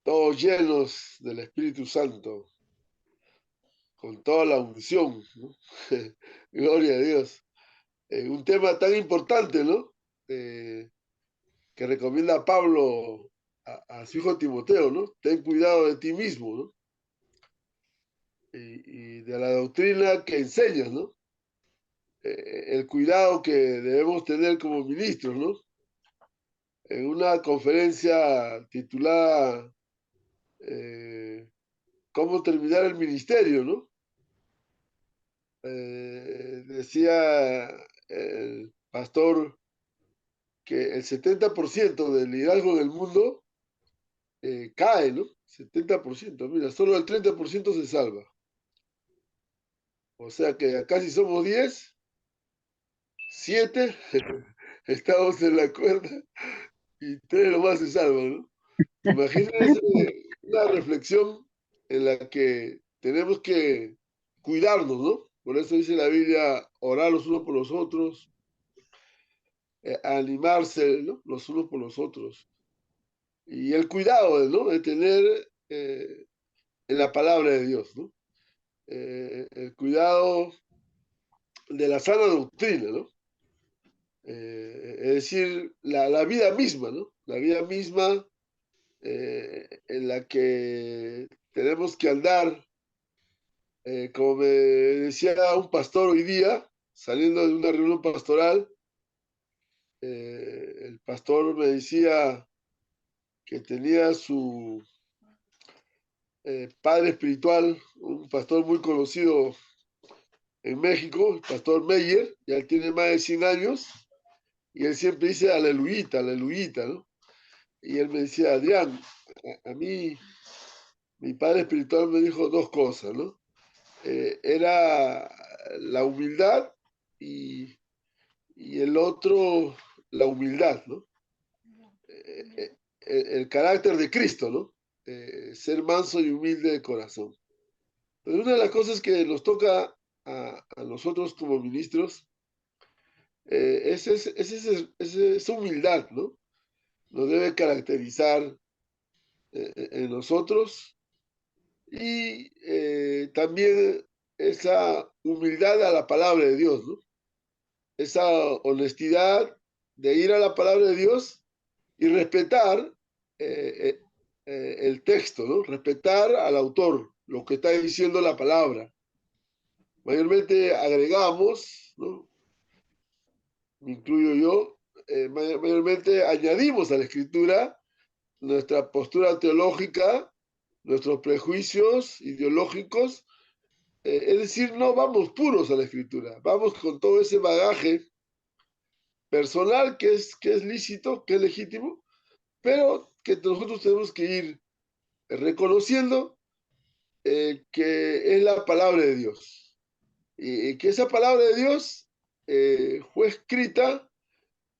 Speaker 9: Todos llenos del Espíritu Santo, con toda la unción, ¿no? Gloria a Dios. Un tema tan importante, ¿no? Que recomienda Pablo a su hijo Timoteo, ¿no? Ten cuidado de ti mismo, ¿no? Y de la doctrina que enseñas, ¿no? El cuidado que debemos tener como ministros, ¿no? En una conferencia titulada ¿Cómo terminar el ministerio?, ¿no? Decía el pastor que el 70% del liderazgo en el mundo cae, ¿no? 70%, mira, solo el 30% se salva. O sea que acá si somos 10, 7 estamos en la cuerda y 3 nomás se salvan, ¿no? Imagínense una reflexión en la que tenemos que cuidarnos, ¿no? Por eso dice la Biblia, orar los unos por los otros, animarse, ¿no? Los unos por los otros. Y el cuidado, ¿no? De tener en la palabra de Dios, ¿no? El cuidado de la sana doctrina, ¿no? Es decir, la vida misma, ¿no? La vida misma en la que tenemos que andar, como me decía un pastor hoy día, saliendo de una reunión pastoral, el pastor me decía que tenía su padre espiritual, un pastor muy conocido en México, el pastor Meyer, ya él tiene más de 100 años, y él siempre dice aleluyita, aleluyita, ¿no? Y él me decía, Adrián, a mí, mi padre espiritual me dijo dos cosas, ¿no? Era la humildad y el otro, la humildad, ¿no? El carácter de Cristo, ¿no? Ser manso y humilde de corazón. Pero una de las cosas que nos toca a nosotros como ministros es esa humildad, ¿no? Nos debe caracterizar en nosotros, y también esa humildad a la palabra de Dios, ¿no? Esa honestidad de ir a la palabra de Dios y respetar el texto, ¿no? Respetar al autor, lo que está diciendo la palabra. Mayormente agregamos, ¿no? Me incluyo yo, mayormente añadimos a la escritura nuestra postura teológica, nuestros prejuicios ideológicos, es decir, no vamos puros a la escritura, vamos con todo ese bagaje personal que es lícito, que es legítimo, pero que nosotros tenemos que ir reconociendo que es la palabra de Dios, y que esa palabra de Dios fue escrita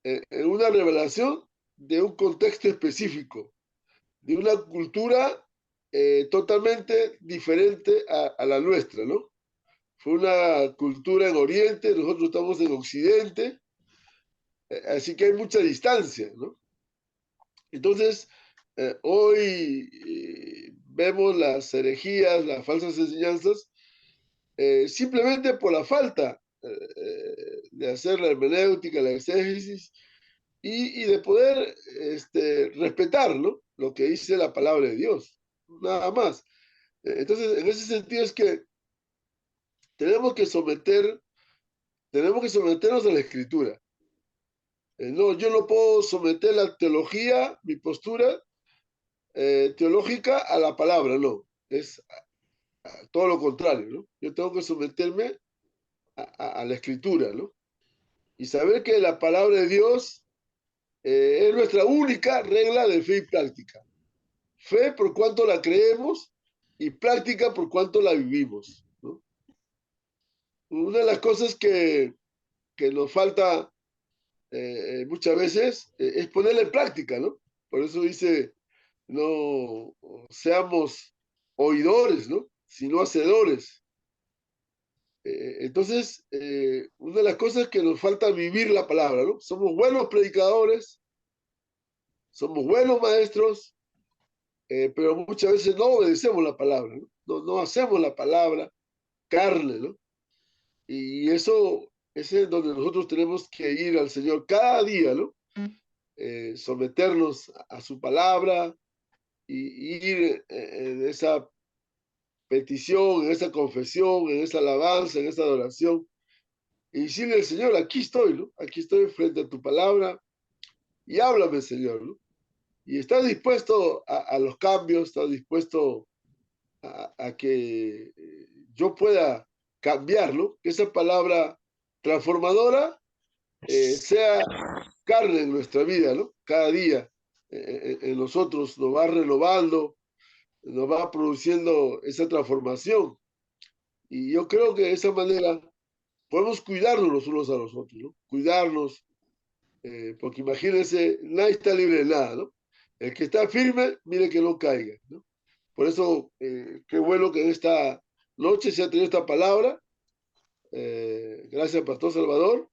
Speaker 9: en una revelación de un contexto específico, de una cultura totalmente diferente a la nuestra, ¿no? Fue una cultura en Oriente, nosotros estamos en Occidente, así que hay mucha distancia, ¿no? Entonces, hoy vemos las herejías, las falsas enseñanzas, simplemente por la falta de hacer la hermenéutica, la exégesis, y de poder respetar, ¿no? Lo que dice la palabra de Dios, nada más. Entonces, en ese sentido es que tenemos que someternos a la escritura. No, yo no puedo someter la teología, mi postura teológica a la palabra, no. Es todo lo contrario, ¿no? Yo tengo que someterme a la escritura, ¿no? Y saber que la palabra de Dios es nuestra única regla de fe y práctica. Fe por cuanto la creemos y práctica por cuanto la vivimos, ¿no? Una de las cosas que nos falta muchas veces es ponerla en práctica, ¿no? Por eso dice, no seamos oidores, ¿no? Sino hacedores. Entonces, una de las cosas que nos falta es vivir la palabra, ¿no? Somos buenos predicadores, somos buenos maestros, pero muchas veces no obedecemos la palabra, ¿no? No hacemos la palabra carne, ¿no? Y eso es donde nosotros tenemos que ir al Señor cada día, ¿no? Someternos a su palabra y ir en esa petición, en esa confesión, en esa alabanza, en esa adoración, y decirle al Señor, aquí estoy, ¿no? Aquí estoy frente a tu palabra, y háblame, Señor, ¿no? Y estás dispuesto a los cambios, estás dispuesto a que yo pueda cambiarlo, que esa palabra transformadora sea carne en nuestra vida, ¿no? Cada día en nosotros nos va renovando, nos va produciendo esa transformación. Y yo creo que de esa manera podemos cuidarnos los unos a los otros, ¿no? Cuidarnos, porque imagínense, nadie está libre de nada, ¿no? El que está firme, mire que no caiga, ¿no? Por eso, qué bueno que en esta noche se ha tenido esta palabra. Gracias, Pastor Salvador,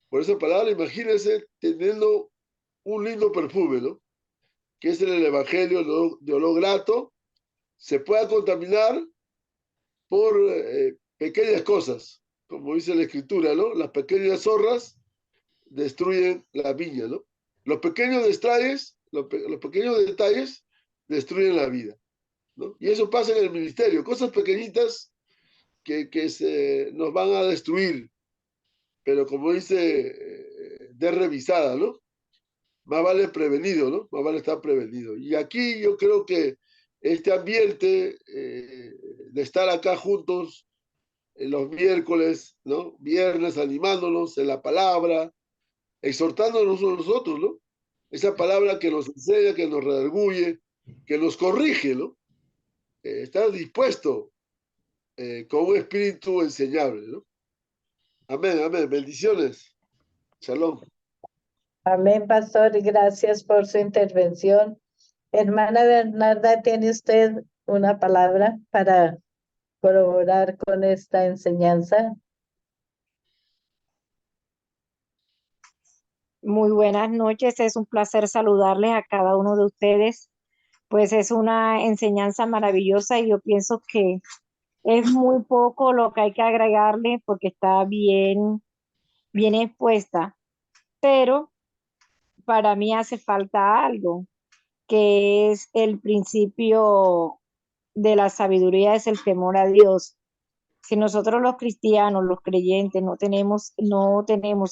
Speaker 9: por esa palabra. Imagínense teniendo un lindo perfume, ¿no? Que es el Evangelio de olor grato, se pueda contaminar por pequeñas cosas, como dice la Escritura, ¿no? Las pequeñas zorras destruyen la viña, ¿no? Los pequeños detalles, los pequeños detalles destruyen la vida, ¿no? Y eso pasa en el ministerio, cosas pequeñitas que nos van a destruir, pero como dice, de revisada, ¿no? Más vale prevenido, ¿no? Más vale estar prevenido. Y aquí yo creo que este ambiente de estar acá juntos los miércoles, ¿no? Viernes, animándonos en la palabra, exhortándonos a nosotros, ¿no? Esa palabra que nos enseña, que nos redarguye, que nos corrige, ¿no? Estar dispuesto con un espíritu enseñable, ¿no? Amén, amén. Bendiciones. Shalom.
Speaker 1: Amén, pastor, y gracias por su intervención. Hermana Bernarda, ¿tiene usted una palabra para corroborar con esta enseñanza?
Speaker 5: Muy buenas noches, es un placer saludarles a cada uno de ustedes. pues es una enseñanza maravillosa y yo pienso que es muy poco lo que hay que agregarle porque está bien, bien expuesta, pero para mí hace falta algo, que es el principio de la sabiduría, es el temor a Dios. Si nosotros los cristianos, los creyentes, no tenemos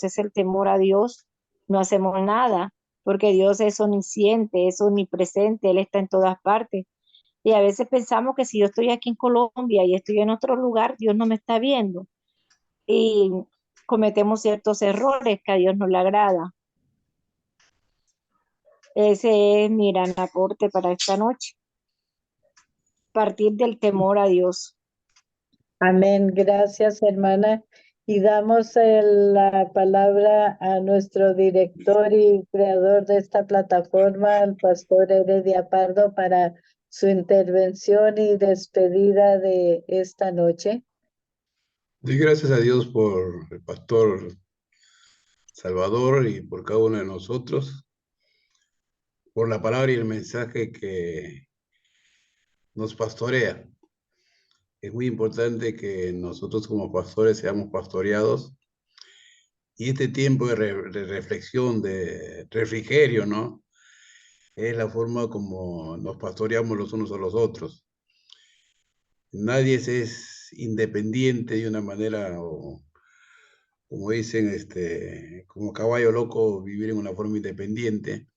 Speaker 5: ese el temor a Dios, no hacemos nada, porque Dios es omnisciente, es omnipresente, Él está en todas partes. Y a veces pensamos que si yo estoy aquí en Colombia y estoy en otro lugar, Dios no me está viendo. Y cometemos ciertos errores que a Dios no le agrada. Ese es mi gran aporte para esta noche. Partir del temor a Dios.
Speaker 1: Amén. Gracias, hermana. Y damos la palabra a nuestro director y creador de esta plataforma, al pastor Heredia Pardo, para su intervención y despedida de esta noche.
Speaker 2: Doy gracias a Dios por el pastor Salvador y por cada uno de nosotros, por la palabra y el mensaje que nos pastorea. Es muy importante que nosotros como pastores seamos pastoreados y este tiempo de reflexión, de refrigerio, ¿no? Es la forma como nos pastoreamos los unos a los otros. Nadie es independiente de una manera, o como dicen, como caballo loco, vivir en una forma independiente,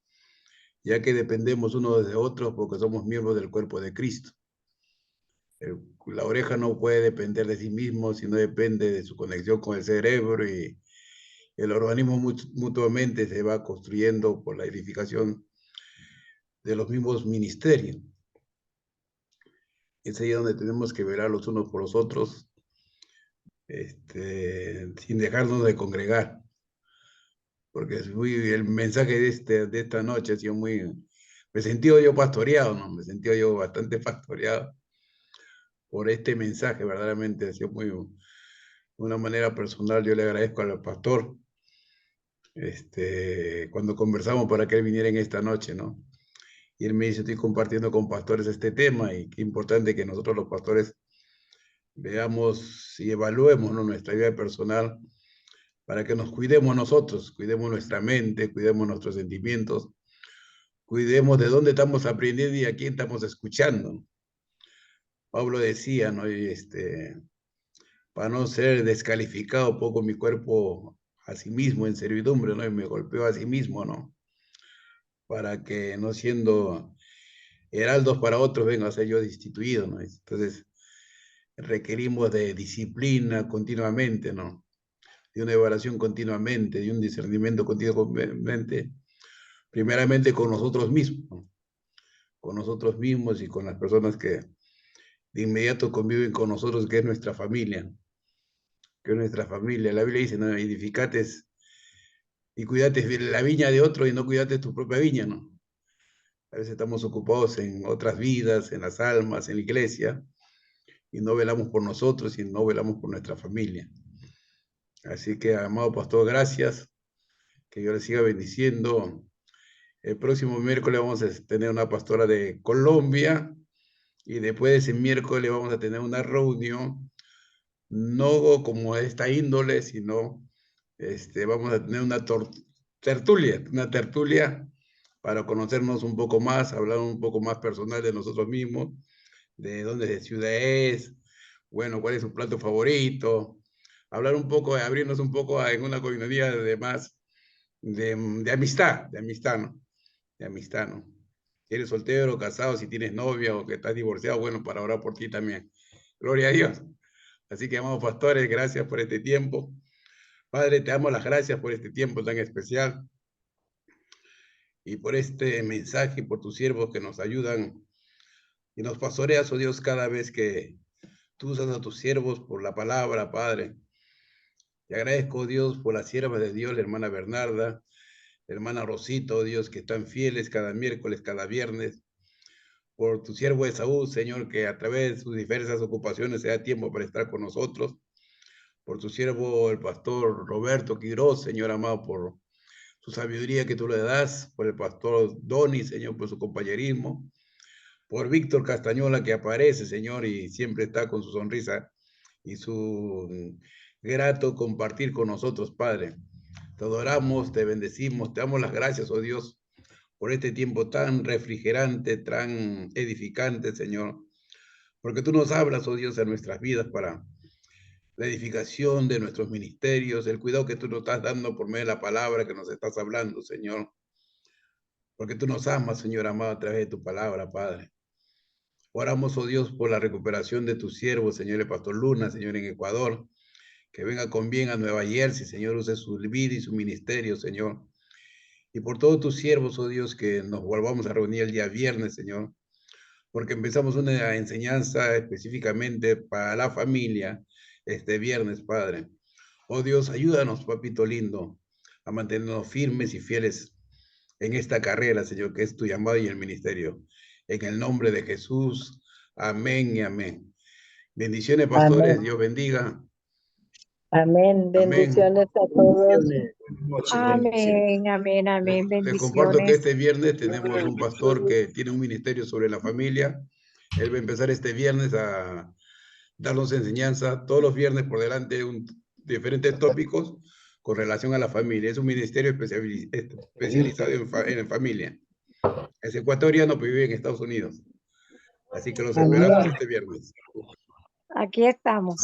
Speaker 2: ya que dependemos unos de otros porque somos miembros del cuerpo de Cristo. La oreja no puede depender de sí mismo, sino depende de su conexión con el cerebro, y el organismo mutuamente se va construyendo por la edificación de los mismos ministerios. Es ahí donde tenemos que velar los unos por los otros, sin dejarnos de congregar. Porque el mensaje de esta noche ha sido me he sentido yo pastoreado, ¿no? Me he sentido yo bastante pastoreado por este mensaje, verdaderamente ha sido de una manera personal. Yo le agradezco al pastor, cuando conversamos para que él viniera en esta noche, ¿no? Y él me dice, estoy compartiendo con pastores este tema, y qué importante que nosotros los pastores veamos y evaluemos, ¿no?, nuestra vida personal, para que nos cuidemos nosotros, cuidemos nuestra mente, cuidemos nuestros sentimientos, cuidemos de dónde estamos aprendiendo y a quién estamos escuchando. Pablo decía, ¿no? Para no ser descalificado, pongo mi cuerpo a sí mismo en servidumbre, ¿no? Y me golpeo a sí mismo, ¿no? Para que, no siendo heraldos para otros, venga a ser yo destituido, ¿no? Entonces, requerimos de disciplina continuamente, ¿no? De una evaluación continuamente, de un discernimiento continuamente, primeramente con nosotros mismos, ¿no? Con nosotros mismos y con las personas que de inmediato conviven con nosotros, que es nuestra familia, que es nuestra familia. La Biblia dice, no, edificate y cuídate la viña de otro y no cuídate tu propia viña, ¿no? A veces estamos ocupados en otras vidas, en las almas, en la iglesia, y no velamos por nosotros y no velamos por nuestra familia. Así que, amado pastor, gracias, que Dios le siga bendiciendo. El próximo miércoles vamos a tener una pastora de Colombia, y después de ese miércoles vamos a tener una reunión, no como esta índole, sino vamos a tener una tertulia para conocernos un poco más, hablar un poco más personal de nosotros mismos, de dónde ciudad es, bueno, cuál es su plato favorito, hablar un poco, abrirnos un poco en una comunidad de amistad, ¿no? De amistad, ¿no? Si eres soltero, casado, si tienes novia o que estás divorciado, bueno, para orar por ti también. Gloria a Dios. Así que, amados pastores, gracias por este tiempo. Padre, te damos las gracias por este tiempo tan especial y por este mensaje, por tus siervos que nos ayudan y nos pastoreas, oh Dios, cada vez que tú usas a tus siervos por la palabra, Padre. Te agradezco, oh Dios, por la sierva de Dios, la hermana Bernarda, la hermana Rosita, oh Dios, que están fieles cada miércoles, cada viernes. Por tu siervo Esaú, Señor, que a través de sus diversas ocupaciones se da tiempo para estar con nosotros. Por tu siervo, el pastor Roberto Quiroz, Señor amado, por su sabiduría que tú le das, por el pastor Doni, Señor, por su compañerismo, por Víctor Castañola, que aparece, Señor, y siempre está con su sonrisa y su grato compartir con nosotros, Padre. Te adoramos, te bendecimos, te damos las gracias, oh Dios, por este tiempo tan refrigerante, tan edificante, Señor, porque tú nos hablas, oh Dios, en nuestras vidas para la edificación de nuestros ministerios, el cuidado que tú nos estás dando por medio de la palabra que nos estás hablando, Señor, porque tú nos amas, Señor amado, a través de tu palabra, Padre. Oramos, oh Dios, por la recuperación de tus siervos, Señor, el pastor Luna, Señor, en Ecuador, que venga con bien a Nueva Jersey, Señor, use su vida y su ministerio, Señor. Y por todos tus siervos, oh Dios, que nos volvamos a reunir el día viernes, Señor, porque empezamos una enseñanza específicamente para la familia este viernes, Padre. Oh Dios, ayúdanos, papito lindo, a mantenernos firmes y fieles en esta carrera, Señor, que es tu llamado y el ministerio. En el nombre de Jesús, amén y amén. Bendiciones, pastores,
Speaker 1: Amén.
Speaker 2: Dios bendiga.
Speaker 1: Amén. Bendiciones a todos.
Speaker 7: Bendiciones. Buenas noches, bendiciones.
Speaker 5: Amén, amén, amén.
Speaker 2: Les comparto que
Speaker 5: Bendiciones.
Speaker 2: este viernes tenemos un pastor que tiene un ministerio sobre la familia. Él va a empezar este viernes a darnos enseñanza todos los viernes por delante diferentes tópicos con relación a la familia. Es un ministerio especializado en familia. Es ecuatoriano, pero vive en Estados Unidos. Así que los esperamos este viernes.
Speaker 5: Aquí estamos.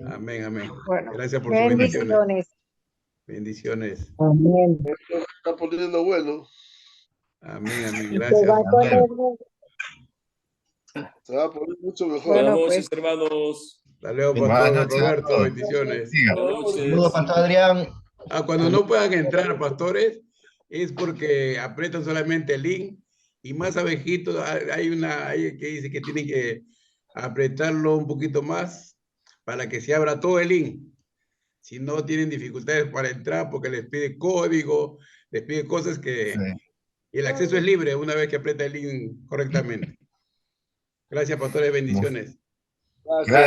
Speaker 2: Amén, amén.
Speaker 5: Bueno,
Speaker 2: Gracias por sus bendiciones.
Speaker 5: bendiciones.
Speaker 2: Bendiciones.
Speaker 1: Amén.
Speaker 9: Esto se está poniendo bueno.
Speaker 2: Amén, amén.
Speaker 1: Se
Speaker 2: Gracias.
Speaker 1: va a poner
Speaker 9: Se va a poner mucho mejor.
Speaker 5: Bueno,
Speaker 4: Buenas
Speaker 5: pues.
Speaker 4: noches, hermanos.
Speaker 2: Hasta luego,
Speaker 6: Buenas
Speaker 2: pastor
Speaker 6: noches a
Speaker 2: Roberto.
Speaker 6: todos.
Speaker 2: Bendiciones.
Speaker 6: Siga.
Speaker 4: Buenas noches.
Speaker 3: Saludos, Pastor Adrián.
Speaker 2: Cuando no puedan entrar, pastores, es porque apretan solamente el link y más abajito hay una que dice que tienen que apretarlo un poquito más para que se abra todo el link. Si no, tienen dificultades para entrar porque les pide código, les pide cosas que...
Speaker 6: Sí.
Speaker 2: Y el acceso es libre una vez que aprieta el link correctamente. Gracias, pastores. Bendiciones.
Speaker 9: Gracias.
Speaker 6: Gracias.